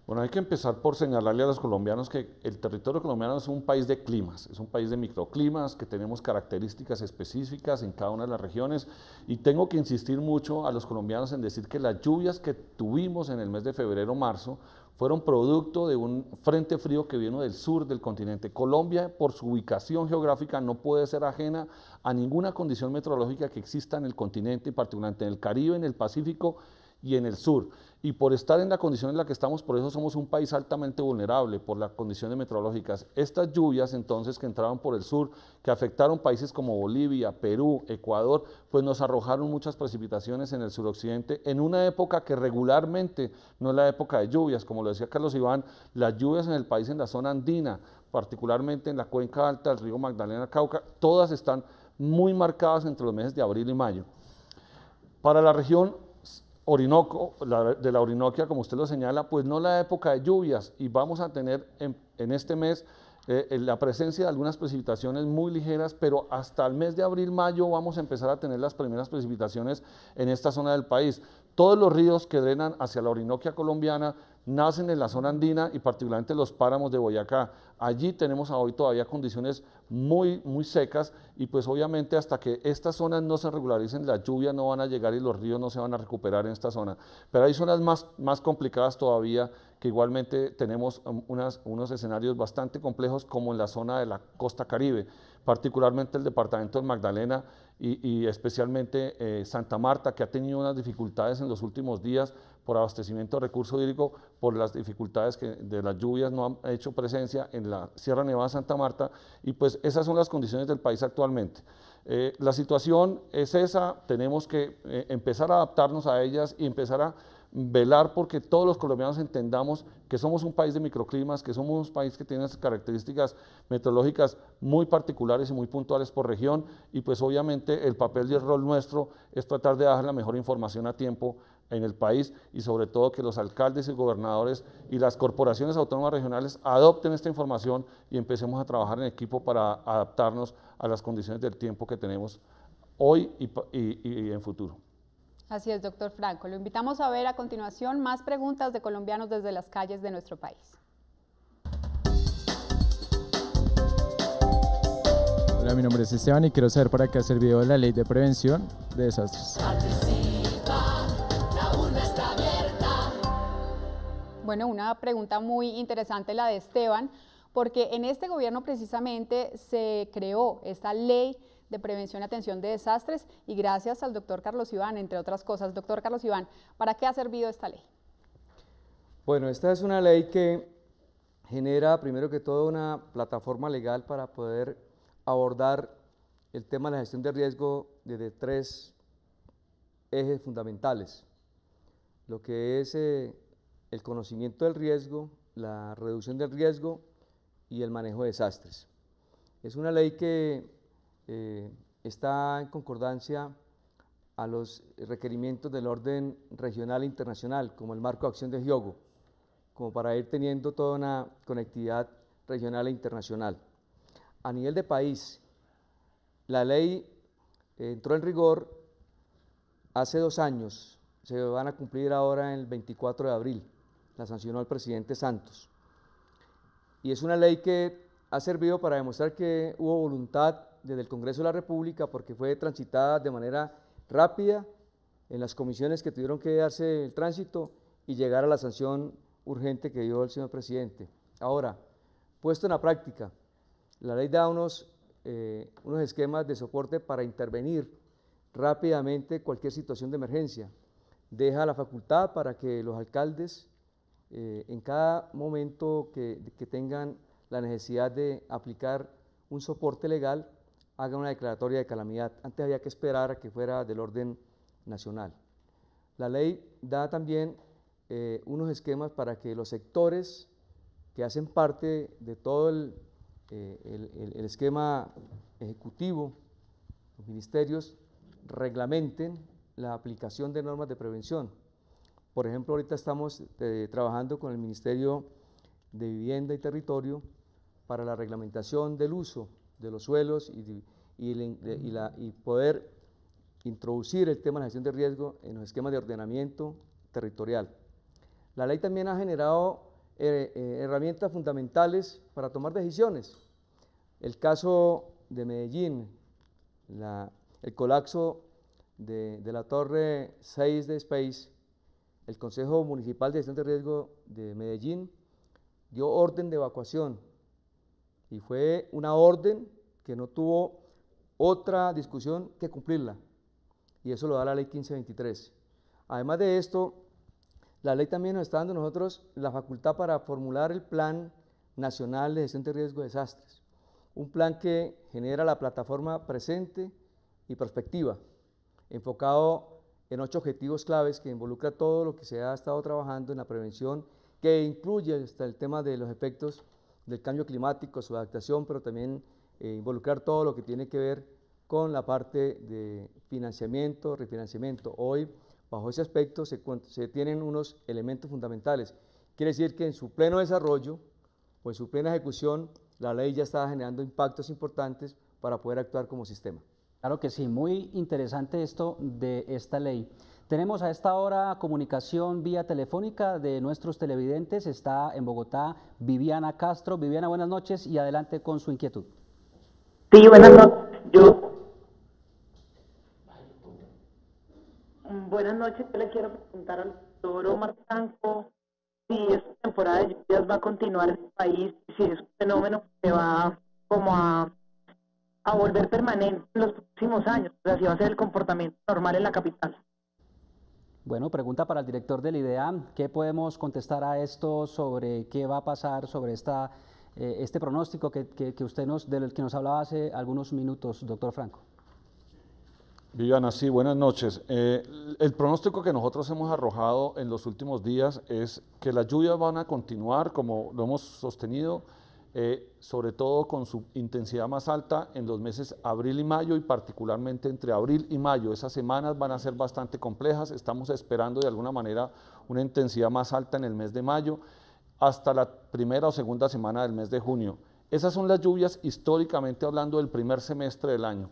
Bueno, hay que empezar por señalarle a los colombianos que el territorio colombiano es un país de climas, es un país de microclimas, que tenemos características específicas en cada una de las regiones, y tengo que insistir mucho a los colombianos en decir que las lluvias que tuvimos en el mes de febrero-marzo fueron producto de un frente frío que vino del sur del continente. Colombia, por su ubicación geográfica, no puede ser ajena a ninguna condición meteorológica que exista en el continente, y particularmente en el Caribe, en el Pacífico y en el sur. Y por estar en la condición en la que estamos, por eso somos un país altamente vulnerable por las condiciones meteorológicas. Estas lluvias entonces que entraban por el sur, que afectaron países como Bolivia, Perú, Ecuador, pues nos arrojaron muchas precipitaciones en el suroccidente, en una época que regularmente no es la época de lluvias. Como lo decía Carlos Iván, las lluvias en el país, en la zona andina, particularmente en la cuenca alta del río Magdalena, Cauca, todas están muy marcadas entre los meses de abril y mayo. Para la región Orinoco, de la Orinoquia, como usted lo señala, pues no la época de lluvias, y vamos a tener en este mes la presencia de algunas precipitaciones muy ligeras, pero hasta el mes de abril-mayo vamos a empezar a tener las primeras precipitaciones en esta zona del país. Todos los ríos que drenan hacia la Orinoquia colombiana nacen en la zona andina y particularmente los páramos de Boyacá. Allí tenemos hoy todavía condiciones muy secas, y pues obviamente hasta que estas zonas no se regularicen, las lluvias no van a llegar y los ríos no se van a recuperar en esta zona. Pero hay zonas más complicadas todavía, que igualmente tenemos unos escenarios bastante complejos, como en la zona de la costa Caribe, particularmente el departamento del Magdalena y especialmente Santa Marta, que ha tenido unas dificultades en los últimos días por abastecimiento de recurso hídrico, por las dificultades de las lluvias no han hecho presencia en la Sierra Nevada de Santa Marta, y pues esas son las condiciones del país actualmente. La situación es esa, tenemos que empezar a adaptarnos a ellas y empezar a velar porque todos los colombianos entendamos que somos un país de microclimas, que somos un país que tiene características meteorológicas muy particulares y muy puntuales por región, y pues obviamente el papel y el rol nuestro es tratar de dar la mejor información a tiempo en el país, y sobre todo que los alcaldes y gobernadores y las corporaciones autónomas regionales adopten esta información y empecemos a trabajar en equipo para adaptarnos a las condiciones del tiempo que tenemos hoy y en futuro. Así es, doctor Franco. Lo invitamos a ver a continuación más preguntas de colombianos desde las calles de nuestro país. Hola, mi nombre es Esteban y quiero saber para qué ha servido la ley de prevención de desastres. Bueno, una pregunta muy interesante la de Esteban, porque en este gobierno precisamente se creó esta ley de prevención y atención de desastres y gracias al doctor Carlos Iván, entre otras cosas. Doctor Carlos Iván, ¿para qué ha servido esta ley? Bueno, esta es una ley que genera primero que todo una plataforma legal para poder abordar el tema de la gestión de riesgo desde 3 ejes fundamentales. Lo que es el conocimiento del riesgo, la reducción del riesgo y el manejo de desastres. Es una ley que está en concordancia a los requerimientos del orden regional e internacional, como el marco de acción de Hyogo, como para ir teniendo toda una conectividad regional e internacional. A nivel de país, la ley entró en rigor hace 2 años, se van a cumplir ahora el 24 de abril, la sancionó el presidente Santos. Y es una ley que ha servido para demostrar que hubo voluntad desde el Congreso de la República porque fue transitada de manera rápida en las comisiones que tuvieron que darse el tránsito y llegar a la sanción urgente que dio el señor presidente. Ahora, puesto en la práctica, la ley da unos esquemas de soporte para intervenir rápidamente cualquier situación de emergencia. Deja la facultad para que los alcaldes en cada momento que tengan la necesidad de aplicar un soporte legal, hagan una declaratoria de calamidad. Antes había que esperar a que fuera del orden nacional. La ley da también unos esquemas para que los sectores que hacen parte de todo el esquema ejecutivo, los ministerios, reglamenten la aplicación de normas de prevención. Por ejemplo, ahorita estamos trabajando con el Ministerio de Vivienda y Territorio para la reglamentación del uso de los suelos y poder introducir el tema de la gestión de riesgo en los esquemas de ordenamiento territorial. La ley también ha generado herramientas fundamentales para tomar decisiones. El caso de Medellín, el colapso de la torre 6 de Space, el Consejo Municipal de Gestión de Riesgo de Medellín dio orden de evacuación y fue una orden que no tuvo otra discusión que cumplirla, y eso lo da la ley 1523. Además de esto, la ley también nos está dando a nosotros la facultad para formular el Plan Nacional de Gestión de Riesgo de Desastres, un plan que genera la plataforma presente y prospectiva, enfocado en 8 objetivos claves que involucra todo lo que se ha estado trabajando en la prevención, que incluye hasta el tema de los efectos del cambio climático, su adaptación, pero también involucrar todo lo que tiene que ver con la parte de financiamiento, refinanciamiento. Hoy, bajo ese aspecto, se tienen unos elementos fundamentales. Quiere decir que en su pleno desarrollo o en su plena ejecución, la ley ya está generando impactos importantes para poder actuar como sistema. Claro que sí, muy interesante esto de esta ley. Tenemos a esta hora comunicación vía telefónica de nuestros televidentes. Está en Bogotá Viviana Castro. Viviana, buenas noches y adelante con su inquietud. Sí, buenas noches. Buenas noches, yo le quiero preguntar al doctor Omar Franco si esta temporada de lluvias va a continuar en el país, si es un fenómeno que va como a volver permanente en los próximos años, o sea, si va a ser el comportamiento normal en la capital. Bueno, pregunta para el director del IDEAM. ¿Qué podemos contestar a esto sobre qué va a pasar sobre este pronóstico del que nos hablaba hace algunos minutos, doctor Franco? Viviana, sí, buenas noches. El pronóstico que nosotros hemos arrojado en los últimos días es que las lluvias van a continuar, como lo hemos sostenido, sobre todo con su intensidad más alta en los meses abril y mayo, y particularmente entre abril y mayo. Esas semanas van a ser bastante complejas. Estamos esperando de alguna manera una intensidad más alta en el mes de mayo hasta la primera o segunda semana del mes de junio. Esas son las lluvias históricamente hablando del primer semestre del año.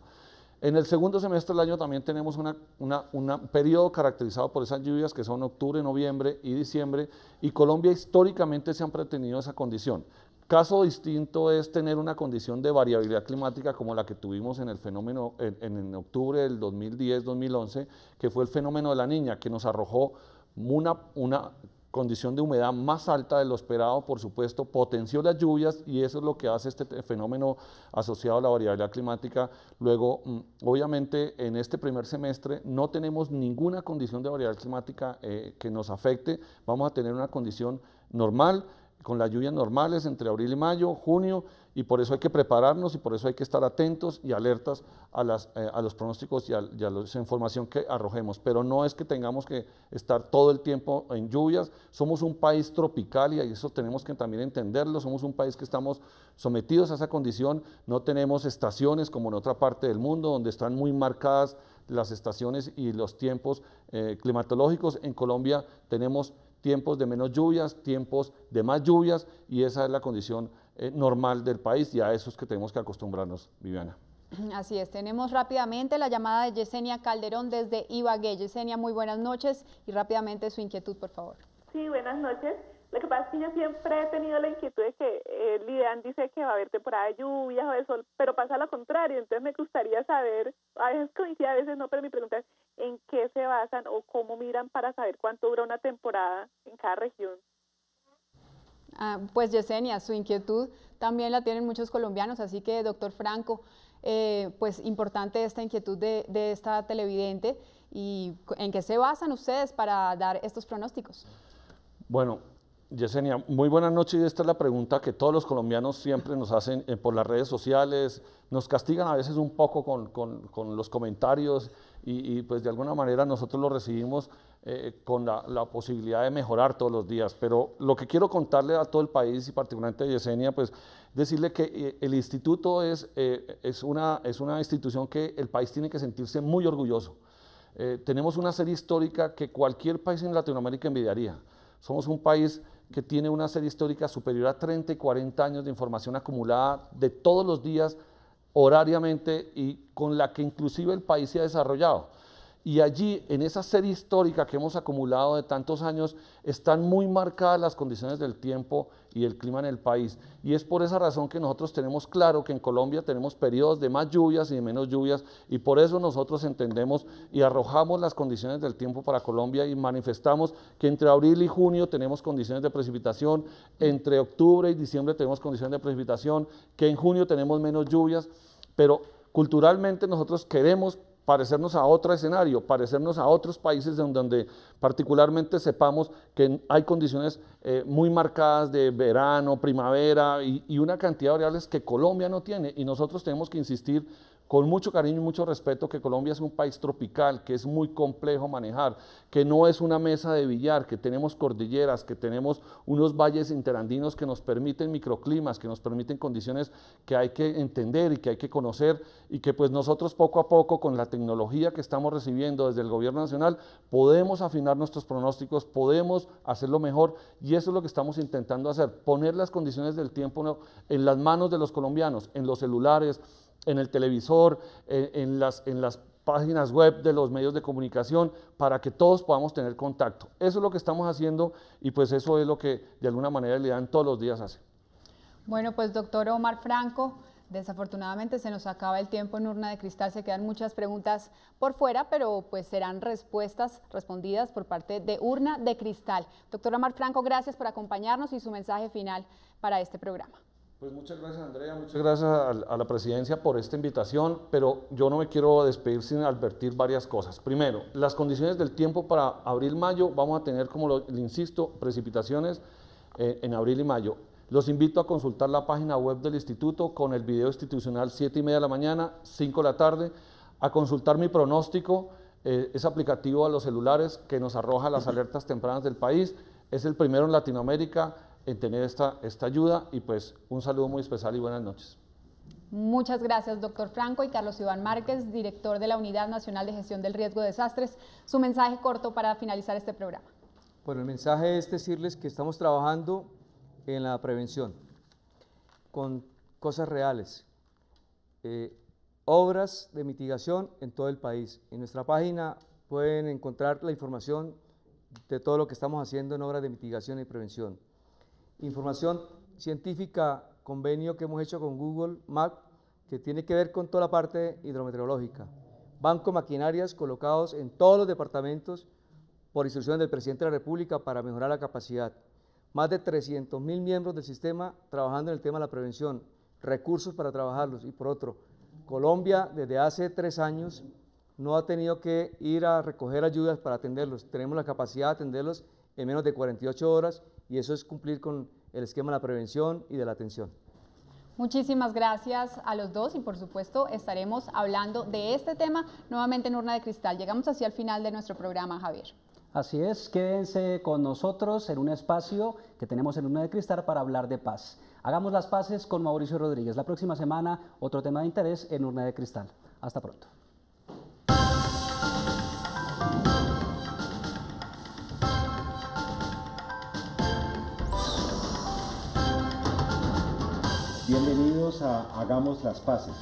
En el segundo semestre del año también tenemos un periodo caracterizado por esas lluvias que son octubre, noviembre y diciembre, y Colombia históricamente siempre ha tenido esa condición. Caso distinto es tener una condición de variabilidad climática como la que tuvimos en el fenómeno en octubre del 2010-2011, que fue el fenómeno de la Niña, que nos arrojó una condición de humedad más alta de lo esperado, por supuesto, potenció las lluvias y eso es lo que hace este fenómeno asociado a la variabilidad climática. Luego, obviamente, en este primer semestre no tenemos ninguna condición de variabilidad climática que nos afecte, vamos a tener una condición normal, con las lluvias normales entre abril y mayo, junio, y por eso hay que prepararnos y por eso hay que estar atentos y alertas a los pronósticos y a la información que arrojemos. Pero no es que tengamos que estar todo el tiempo en lluvias, somos un país tropical y eso tenemos que también entenderlo, somos un país que estamos sometidos a esa condición, no tenemos estaciones como en otra parte del mundo donde están muy marcadas las estaciones y los tiempos climatológicos. En Colombia tenemos tiempos de menos lluvias, tiempos de más lluvias y esa es la condición normal del país y a eso es que tenemos que acostumbrarnos, Viviana. Así es, tenemos rápidamente la llamada de Yesenia Calderón desde Ibagué. Yesenia, muy buenas noches y rápidamente su inquietud, por favor. Sí, buenas noches. Lo que pasa es que yo siempre he tenido la inquietud de que el IDEAN dice que va a haber temporada de lluvias o de sol, pero pasa lo contrario, entonces me gustaría saber, a veces coincide, a veces no, pero mi pregunta es ¿en qué se basan o cómo miran para saber cuánto dura una temporada en cada región? Pues Yesenia, su inquietud también la tienen muchos colombianos, así que doctor Franco, pues importante esta inquietud de esta televidente y ¿en qué se basan ustedes para dar estos pronósticos? Bueno, Yesenia, muy buenas noches y esta es la pregunta que todos los colombianos siempre nos hacen por las redes sociales, nos castigan a veces un poco con los comentarios y pues de alguna manera nosotros lo recibimos con la posibilidad de mejorar todos los días, pero lo que quiero contarle a todo el país y particularmente a Yesenia, pues decirle que el instituto es una institución que el país tiene que sentirse muy orgulloso. Tenemos una serie histórica que cualquier país en Latinoamérica envidiaría. Somos un país que tiene una serie histórica superior a 30 y 40 años de información acumulada de todos los días, horariamente, y con la que inclusive el país se ha desarrollado. Y allí, en esa serie histórica que hemos acumulado de tantos años, están muy marcadas las condiciones del tiempo y el clima en el país. Y es por esa razón que nosotros tenemos claro que en Colombia tenemos periodos de más lluvias y de menos lluvias, y por eso nosotros entendemos y arrojamos las condiciones del tiempo para Colombia y manifestamos que entre abril y junio tenemos condiciones de precipitación, entre octubre y diciembre tenemos condiciones de precipitación, que en junio tenemos menos lluvias, pero culturalmente nosotros queremos parecernos a otro escenario, parecernos a otros países donde particularmente sepamos que hay condiciones muy marcadas de verano, primavera y una cantidad de variables que Colombia no tiene, y nosotros tenemos que insistir con mucho cariño y mucho respeto que Colombia es un país tropical, que es muy complejo manejar, que no es una mesa de billar, que tenemos cordilleras, que tenemos unos valles interandinos que nos permiten microclimas, que nos permiten condiciones que hay que entender y que hay que conocer, y que pues nosotros poco a poco con la tecnología que estamos recibiendo desde el gobierno nacional podemos afinar nuestros pronósticos, podemos hacerlo mejor, y eso es lo que estamos intentando hacer, poner las condiciones del tiempo en las manos de los colombianos, en los celulares, en el televisor, en las páginas web de los medios de comunicación, para que todos podamos tener contacto. Eso es lo que estamos haciendo y pues eso es lo que de alguna manera el IDEAN todos los días hace. Bueno, pues doctor Omar Franco, desafortunadamente se nos acaba el tiempo en Urna de Cristal, se quedan muchas preguntas por fuera, pero pues serán respondidas por parte de Urna de Cristal. Doctor Omar Franco, gracias por acompañarnos y su mensaje final para este programa. Pues muchas gracias, Andrea, muchas gracias a la presidencia por esta invitación, pero yo no me quiero despedir sin advertir varias cosas. Primero, las condiciones del tiempo para abril-mayo, vamos a tener, como le insisto, precipitaciones en abril y mayo. Los invito a consultar la página web del instituto con el video institucional 7:30 de la mañana, 5 de la tarde, a consultar mi pronóstico, es aplicativo a los celulares que nos arroja las alertas tempranas del país, es el primero en Latinoamérica en tener esta ayuda, y pues un saludo muy especial y buenas noches. Muchas gracias, doctor Franco, y Carlos Iván Márquez, director de la Unidad Nacional de Gestión del Riesgo de Desastres. Su mensaje corto para finalizar este programa. Bueno, el mensaje es decirles que estamos trabajando en la prevención, con cosas reales, obras de mitigación en todo el país. En nuestra página pueden encontrar la información de todo lo que estamos haciendo en obras de mitigación y prevención. Información científica, convenio que hemos hecho con Google Maps, que tiene que ver con toda la parte hidrometeorológica. Banco maquinarias colocados en todos los departamentos por instrucciones del presidente de la República para mejorar la capacidad. Más de 300.000 miembros del sistema trabajando en el tema de la prevención, recursos para trabajarlos. Y por otro, Colombia desde hace 3 años no ha tenido que ir a recoger ayudas para atenderlos. Tenemos la capacidad de atenderlos en menos de 48 horas y eso es cumplir con el esquema de la prevención y de la atención. Muchísimas gracias a los dos y por supuesto estaremos hablando de este tema nuevamente en Urna de Cristal. Llegamos hacia el final de nuestro programa, Javier. Así es, quédense con nosotros en un espacio que tenemos en Urna de Cristal para hablar de paz. Hagamos las paces con Mauricio Rodríguez. La próxima semana otro tema de interés en Urna de Cristal. Hasta pronto. Bienvenidos a Hagamos las Paces,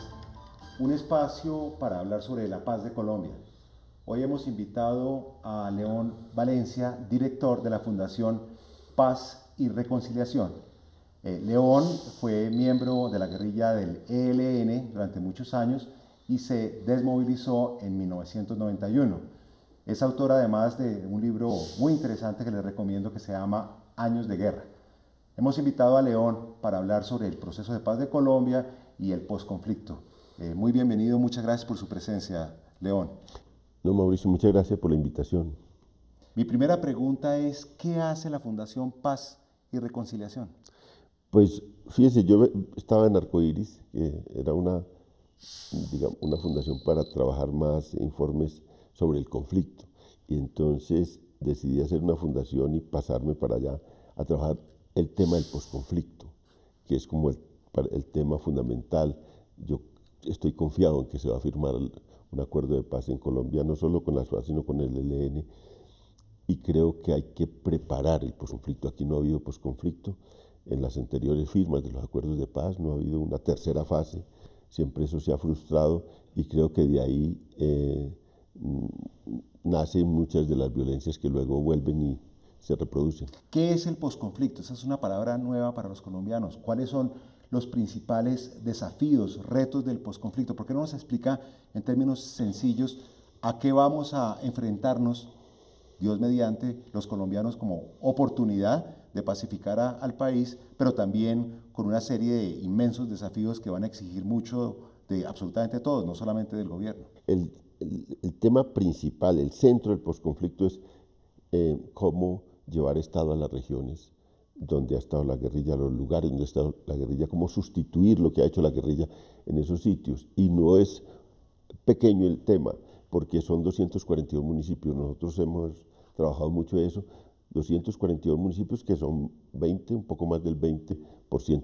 un espacio para hablar sobre la paz de Colombia. Hoy hemos invitado a León Valencia, director de la Fundación Paz y Reconciliación. León fue miembro de la guerrilla del ELN durante muchos años y se desmovilizó en 1991. Es autor además de un libro muy interesante que les recomiendo que se llama Años de Guerra. Hemos invitado a León para hablar sobre el proceso de paz de Colombia y el posconflicto. Muy bienvenido, muchas gracias por su presencia, León. No, Mauricio, muchas gracias por la invitación. Mi primera pregunta es, ¿qué hace la Fundación Paz y Reconciliación? Pues fíjese, yo estaba en Arcoiris, que era una fundación para trabajar más informes sobre el conflicto. Y entonces decidí hacer una fundación y pasarme para allá a trabajar el tema del posconflicto, que es como el tema fundamental. Yo estoy confiado en que se va a firmar un acuerdo de paz en Colombia, no solo con las FARC, sino con el ELN, y creo que hay que preparar el posconflicto. Aquí no ha habido posconflicto. En las anteriores firmas de los acuerdos de paz no ha habido una tercera fase, siempre eso se ha frustrado y creo que de ahí nacen muchas de las violencias que luego vuelven y se reproducen. ¿Qué es el posconflicto? Esa es una palabra nueva para los colombianos. ¿Cuáles son los principales desafíos, retos del posconflicto? ¿Por qué no nos explica en términos sencillos a qué vamos a enfrentarnos, Dios mediante, los colombianos como oportunidad de pacificar al país, pero también con una serie de inmensos desafíos que van a exigir mucho de absolutamente todos, no solamente del gobierno? El tema principal, el centro del posconflicto es cómo llevar Estado a las regiones donde ha estado la guerrilla, los lugares donde ha estado la guerrilla, cómo sustituir lo que ha hecho la guerrilla en esos sitios. Y no es pequeño el tema, porque son 242 municipios. Nosotros hemos trabajado mucho eso. 242 municipios que son un poco más del 20%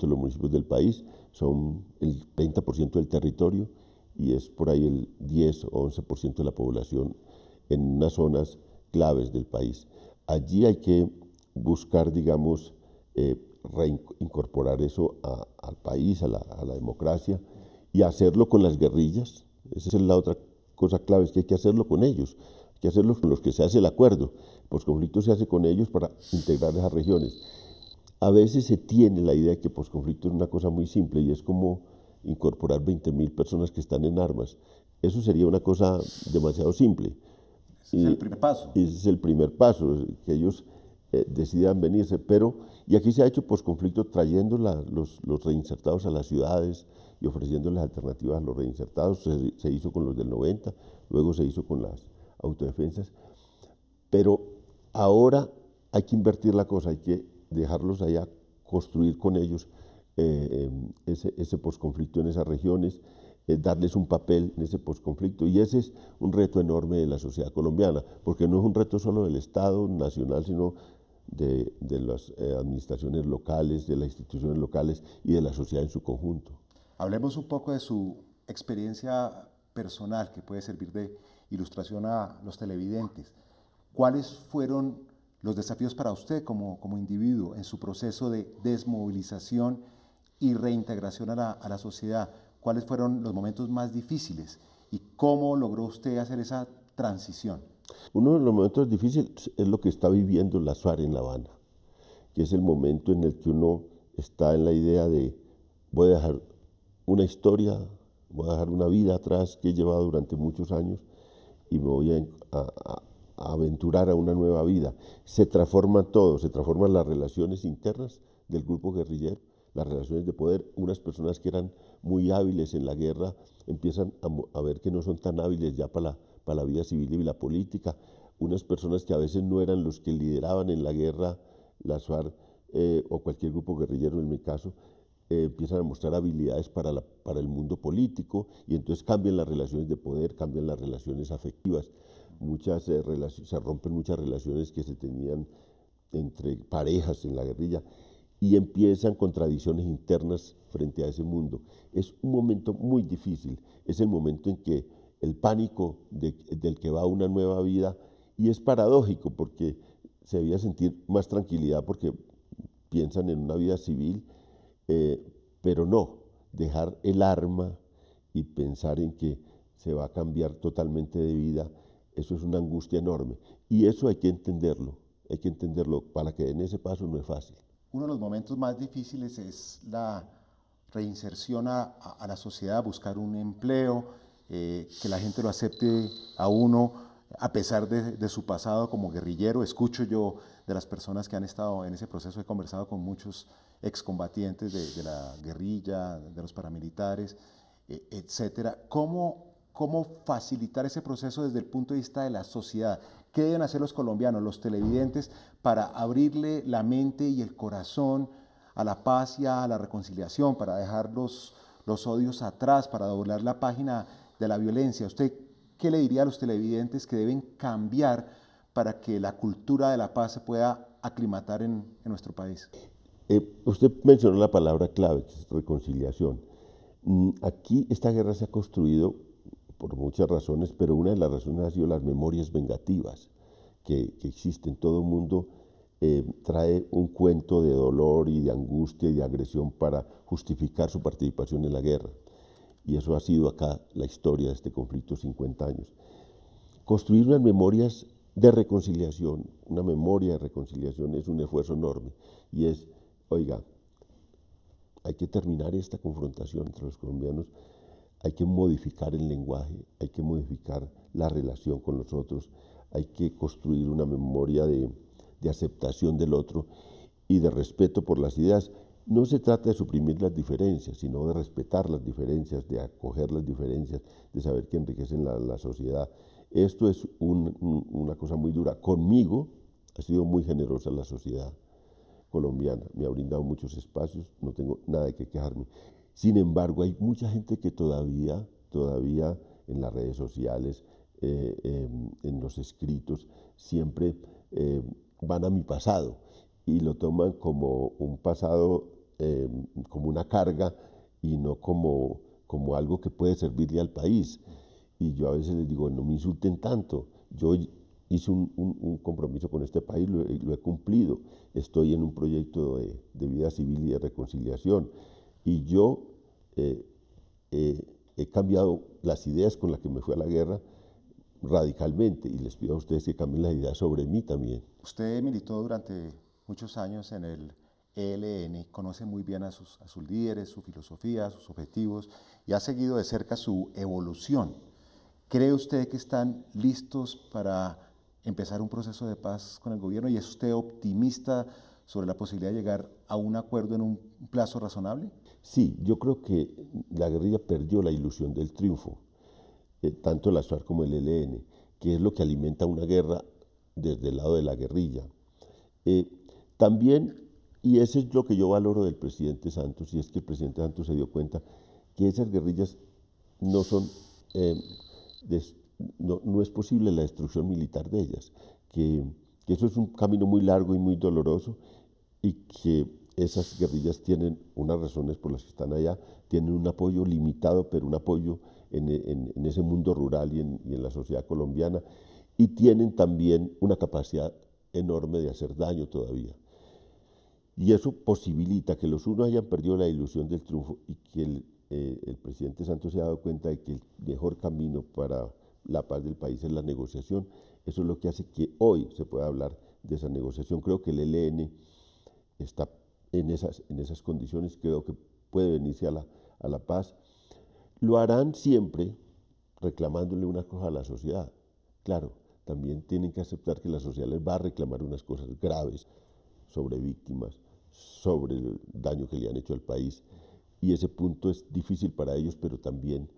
de los municipios del país, son el 30% del territorio y es por ahí el 10 o 11% de la población en unas zonas claves del país. Allí hay que buscar, digamos, reincorporar eso al país, a la democracia, y hacerlo con las guerrillas. Esa es la otra cosa clave, es que hay que hacerlo con ellos, hay que hacerlo con los que se hace el acuerdo. El posconflicto se hace con ellos para integrar esas regiones. A veces se tiene la idea de que posconflicto es una cosa muy simple y es como incorporar 20.000 personas que están en armas. Eso sería una cosa demasiado simple. Ese es el primer paso. Ese es el primer paso, que ellos decidan venirse. Y aquí se ha hecho posconflicto trayendo los reinsertados a las ciudades y ofreciéndoles alternativas a los reinsertados. Se hizo con los del 90, luego se hizo con las autodefensas. Pero ahora hay que invertir la cosa, hay que dejarlos allá, construir con ellos ese posconflicto en esas regiones, darles un papel en ese posconflicto, y ese es un reto enorme de la sociedad colombiana, porque no es un reto solo del Estado nacional, sino de las administraciones locales, de las instituciones locales y de la sociedad en su conjunto. Hablemos un poco de su experiencia personal, que puede servir de ilustración a los televidentes. ¿Cuáles fueron los desafíos para usted como individuo en su proceso de desmovilización y reintegración a la sociedad? ¿Cuáles fueron los momentos más difíciles y cómo logró usted hacer esa transición? Uno de los momentos difíciles es lo que está viviendo las FARC en La Habana, que es el momento en el que uno está en la idea de voy a dejar una historia, voy a dejar una vida atrás que he llevado durante muchos años y me voy a aventurar a una nueva vida. Se transforma todo, se transforman las relaciones internas del grupo guerrillero, las relaciones de poder. Unas personas que eran muy hábiles en la guerra empiezan a ver que no son tan hábiles ya para la vida civil y la política. Unas personas que a veces no eran los que lideraban en la guerra, las FARC o cualquier grupo guerrillero en mi caso, empiezan a mostrar habilidades para el mundo político, y entonces cambian las relaciones de poder, cambian las relaciones afectivas. Se rompen muchas relaciones que se tenían entre parejas en la guerrilla, y empiezan contradicciones internas frente a ese mundo. Es un momento muy difícil, es el momento en que el pánico del que va a una nueva vida, y es paradójico porque se debía sentir más tranquilidad porque piensan en una vida civil, pero no, dejar el arma y pensar en que se va a cambiar totalmente de vida, eso es una angustia enorme, y eso hay que entenderlo, para que en ese paso no es fácil. Uno de los momentos más difíciles es la reinserción a la sociedad, buscar un empleo, que la gente lo acepte a uno a pesar de su pasado como guerrillero. Escucho yo de las personas que han estado en ese proceso, he conversado con muchos excombatientes de la guerrilla, de los paramilitares, etcétera. ¿Cómo facilitar ese proceso desde el punto de vista de la sociedad? ¿Qué deben hacer los colombianos, los televidentes, para abrirle la mente y el corazón a la paz y a la reconciliación, para dejar los odios atrás, para doblar la página de la violencia? ¿Usted qué le diría a los televidentes que deben cambiar para que la cultura de la paz se pueda aclimatar en nuestro país? Usted mencionó la palabra clave, que es reconciliación. Aquí esta guerra se ha construido por muchas razones, pero una de las razones ha sido las memorias vengativas que existen. Todo el mundo trae un cuento de dolor y de angustia y de agresión para justificar su participación en la guerra. Y eso ha sido acá la historia de este conflicto, 50 años. Construir unas memorias de reconciliación, una memoria de reconciliación es un esfuerzo enorme, y es, oiga, hay que terminar esta confrontación entre los colombianos, hay que modificar el lenguaje, hay que modificar la relación con los otros, hay que construir una memoria de aceptación del otro y de respeto por las ideas. No se trata de suprimir las diferencias, sino de respetar las diferencias, de acoger las diferencias, de saber que enriquecen la sociedad. Esto es una cosa muy dura. Conmigo ha sido muy generosa la sociedad colombiana, me ha brindado muchos espacios, no tengo nada de qué quejarme. Sin embargo, hay mucha gente que todavía en las redes sociales, en los escritos, siempre van a mi pasado y lo toman como un pasado, como una carga, y no como algo que puede servirle al país. Y yo a veces les digo, no me insulten tanto, yo hice un compromiso con este país, lo he cumplido, estoy en un proyecto de vida civil y de reconciliación, y yo he cambiado las ideas con las que me fui a la guerra radicalmente, y les pido a ustedes que cambien las ideas sobre mí también. Usted militó durante muchos años en el ELN, conoce muy bien a sus líderes, su filosofía, sus objetivos, y ha seguido de cerca su evolución. ¿Cree usted que están listos para empezar un proceso de paz con el gobierno, y es usted optimista sobre la posibilidad de llegar a un acuerdo en un plazo razonable? Sí, yo creo que la guerrilla perdió la ilusión del triunfo, tanto las FARC como el ELN, que es lo que alimenta una guerra desde el lado de la guerrilla. También, y eso es lo que yo valoro del presidente Santos, y es que el presidente Santos se dio cuenta que esas guerrillas no son, no es posible la destrucción militar de ellas, que eso es un camino muy largo y muy doloroso, y que esas guerrillas tienen unas razones por las que están allá, tienen un apoyo limitado, pero un apoyo en ese mundo rural y en la sociedad colombiana, y tienen también una capacidad enorme de hacer daño todavía. Y eso posibilita que los unos hayan perdido la ilusión del triunfo, y que el presidente Santos se ha dado cuenta de que el mejor camino para la paz del país es la negociación. Eso es lo que hace que hoy se pueda hablar de esa negociación. Creo que el ELN está en esas condiciones, creo que puede venirse a la paz. Lo harán siempre reclamándole una cosa a la sociedad. Claro, también tienen que aceptar que la sociedad les va a reclamar unas cosas graves sobre víctimas, sobre el daño que le han hecho al país. Y ese punto es difícil para ellos, pero también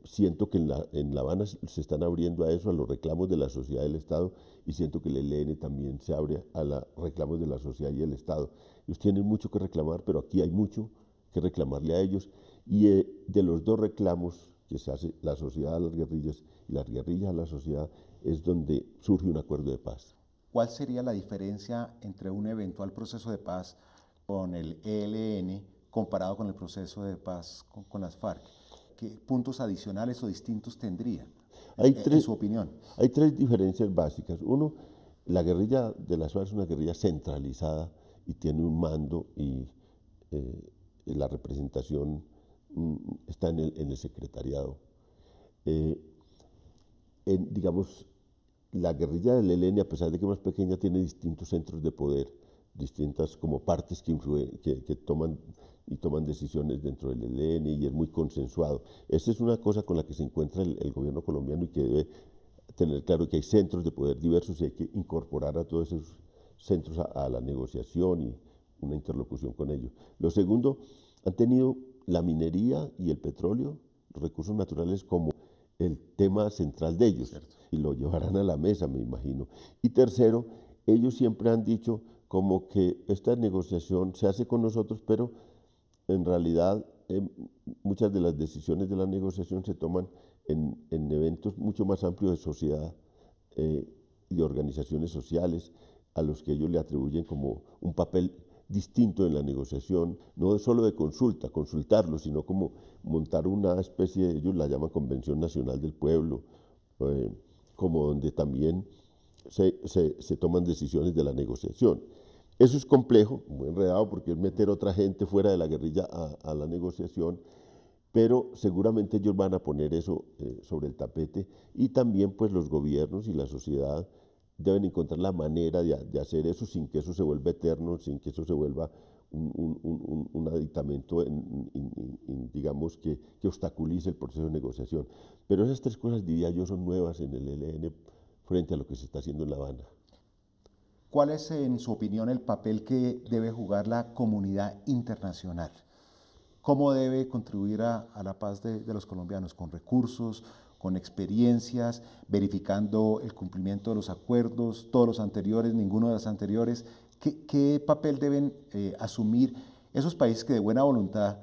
siento que en La Habana se están abriendo a eso, a los reclamos de la sociedad y del Estado, y siento que el ELN también se abre a los reclamos de la sociedad y el Estado. Ellos tienen mucho que reclamar, pero aquí hay mucho que reclamarle a ellos, y de los dos reclamos que se hace la sociedad a las guerrillas y las guerrillas a la sociedad, es donde surge un acuerdo de paz. ¿Cuál sería la diferencia entre un eventual proceso de paz con el ELN comparado con el proceso de paz con las FARC? ¿Qué puntos adicionales o distintos tendría, en su opinión? Hay tres diferencias básicas. Uno, la guerrilla de las FARC es una guerrilla centralizada y tiene un mando, y la representación está en el secretariado. Digamos, la guerrilla del ELN, a pesar de que es más pequeña, tiene distintos centros de poder, distintas como partes que toman decisiones dentro del ELN, y es muy consensuado. Esta es una cosa con la que se encuentra el gobierno colombiano, y que debe tener claro que hay centros de poder diversos y hay que incorporar a todos esos centros a la negociación y una interlocución con ellos. Lo segundo, han tenido la minería y el petróleo, los recursos naturales, como el tema central de ellos, ¿cierto? Y lo llevarán a la mesa, me imagino. Y tercero, ellos siempre han dicho como que esta negociación se hace con nosotros, pero en realidad muchas de las decisiones de la negociación se toman en eventos mucho más amplios de sociedad y de organizaciones sociales, a los que ellos le atribuyen como un papel distinto en la negociación, no solo de consultarlo, sino como montar una especie de, ellos la llaman Convención Nacional del Pueblo, como donde también se toman decisiones de la negociación. Eso es complejo, muy enredado, porque es meter a otra gente fuera de la guerrilla a la negociación, pero seguramente ellos van a poner eso sobre el tapete, y también pues los gobiernos y la sociedad deben encontrar la manera de hacer eso sin que eso se vuelva eterno, sin que eso se vuelva un aditamento, digamos, que obstaculice el proceso de negociación. Pero esas tres cosas, diría yo, son nuevas en el ELN frente a lo que se está haciendo en La Habana. ¿Cuál es, en su opinión, el papel que debe jugar la comunidad internacional? ¿Cómo debe contribuir a la paz de los colombianos? ¿Con recursos, con experiencias, verificando el cumplimiento de los acuerdos, todos los anteriores, ninguno de los anteriores? ¿Qué papel deben asumir esos países que de buena voluntad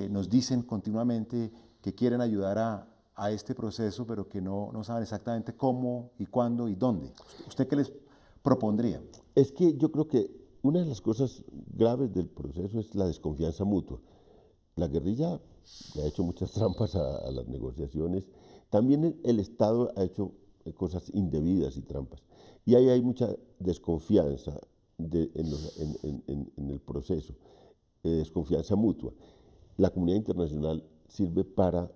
nos dicen continuamente que quieren ayudar a este proceso, pero que no saben exactamente cómo y cuándo y dónde? ¿Usted qué les propondría? Es que yo creo que una de las cosas graves del proceso es la desconfianza mutua. La guerrilla le ha hecho muchas trampas a las negociaciones. También el Estado ha hecho cosas indebidas y trampas. Y ahí hay mucha desconfianza en el proceso, desconfianza mutua. La comunidad internacional sirve para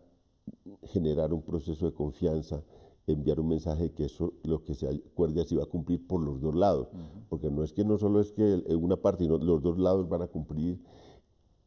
generar un proceso de confianza, enviar un mensaje de que eso, lo que se acuerde así, va a cumplir por los dos lados, porque no solo es que una parte, sino los dos lados van a cumplir.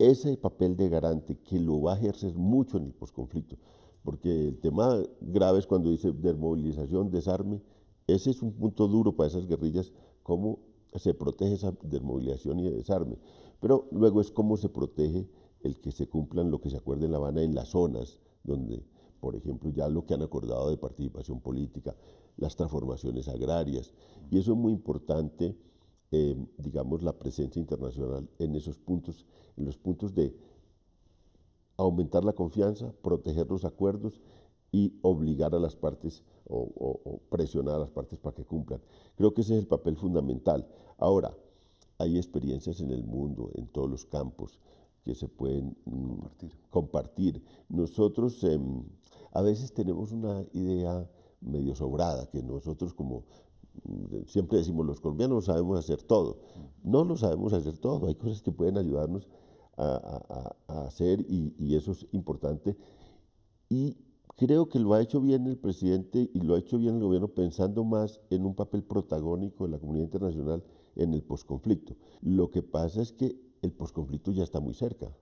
Ese papel de garante, que lo va a ejercer mucho en el posconflicto, porque el tema grave es cuando dice desmovilización, desarme. Ese es un punto duro para esas guerrillas, cómo se protege esa desmovilización y desarme, pero luego es cómo se protege el que se cumplan lo que se acuerde en La Habana en las zonas donde, por ejemplo, ya lo que han acordado de participación política, las transformaciones agrarias, y eso es muy importante, digamos, la presencia internacional en esos puntos, en los puntos de aumentar la confianza, proteger los acuerdos y obligar a las partes o presionar a las partes para que cumplan. Creo que ese es el papel fundamental. Ahora, hay experiencias en el mundo, en todos los campos, que se pueden compartir. Nosotros a veces tenemos una idea medio sobrada, que nosotros, como siempre decimos, los colombianos sabemos hacer todo. No lo sabemos hacer todo, hay cosas que pueden ayudarnos a hacer, y eso es importante. Y creo que lo ha hecho bien el presidente y lo ha hecho bien el gobierno, pensando más en un papel protagónico de la comunidad internacional en el posconflicto. Lo que pasa es que el posconflicto ya está muy cerca.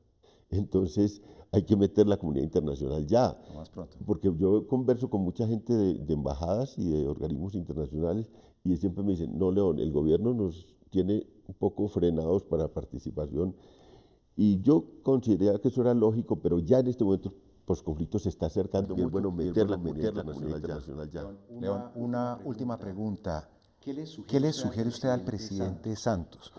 Entonces hay que meter la comunidad internacional ya. Más pronto. Porque yo converso con mucha gente de embajadas y de organismos internacionales y siempre me dicen, no, León, el gobierno nos tiene un poco frenados para participación. Y yo consideraba que eso era lógico, pero ya en este momento posconflicto se está acercando mucho. Es bueno meter la comunidad internacional ya. León, una última pregunta. ¿Qué le sugiere usted al presidente Santos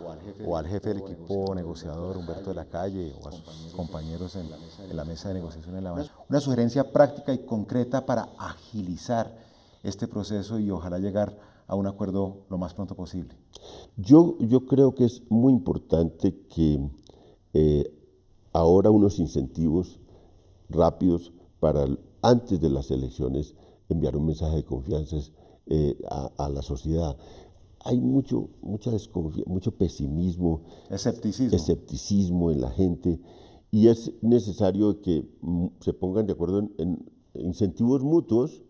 o al jefe del equipo negociador Humberto de la Calle o a sus compañeros en la mesa de negociación en La Habana? Una sugerencia práctica y concreta para agilizar este proceso y ojalá llegar a un acuerdo lo más pronto posible. Yo creo que es muy importante que ahora unos incentivos rápidos para antes de las elecciones enviar un mensaje de confianza a la sociedad. Hay mucho pesimismo, escepticismo en la gente y es necesario que se pongan de acuerdo en incentivos mutuos.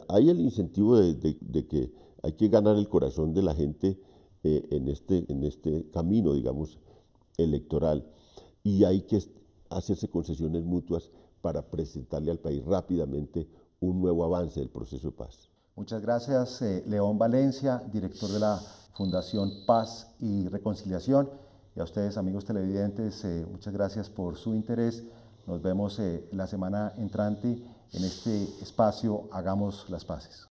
Hay el incentivo de que hay que ganar el corazón de la gente en este camino, digamos, electoral, y hay que hacerse concesiones mutuas para presentarle al país rápidamente un nuevo avance del proceso de paz. Muchas gracias, León Valencia, director de la Fundación Paz y Reconciliación. Y a ustedes, amigos televidentes, muchas gracias por su interés. Nos vemos la semana entrante en este espacio Hagamos las Paces.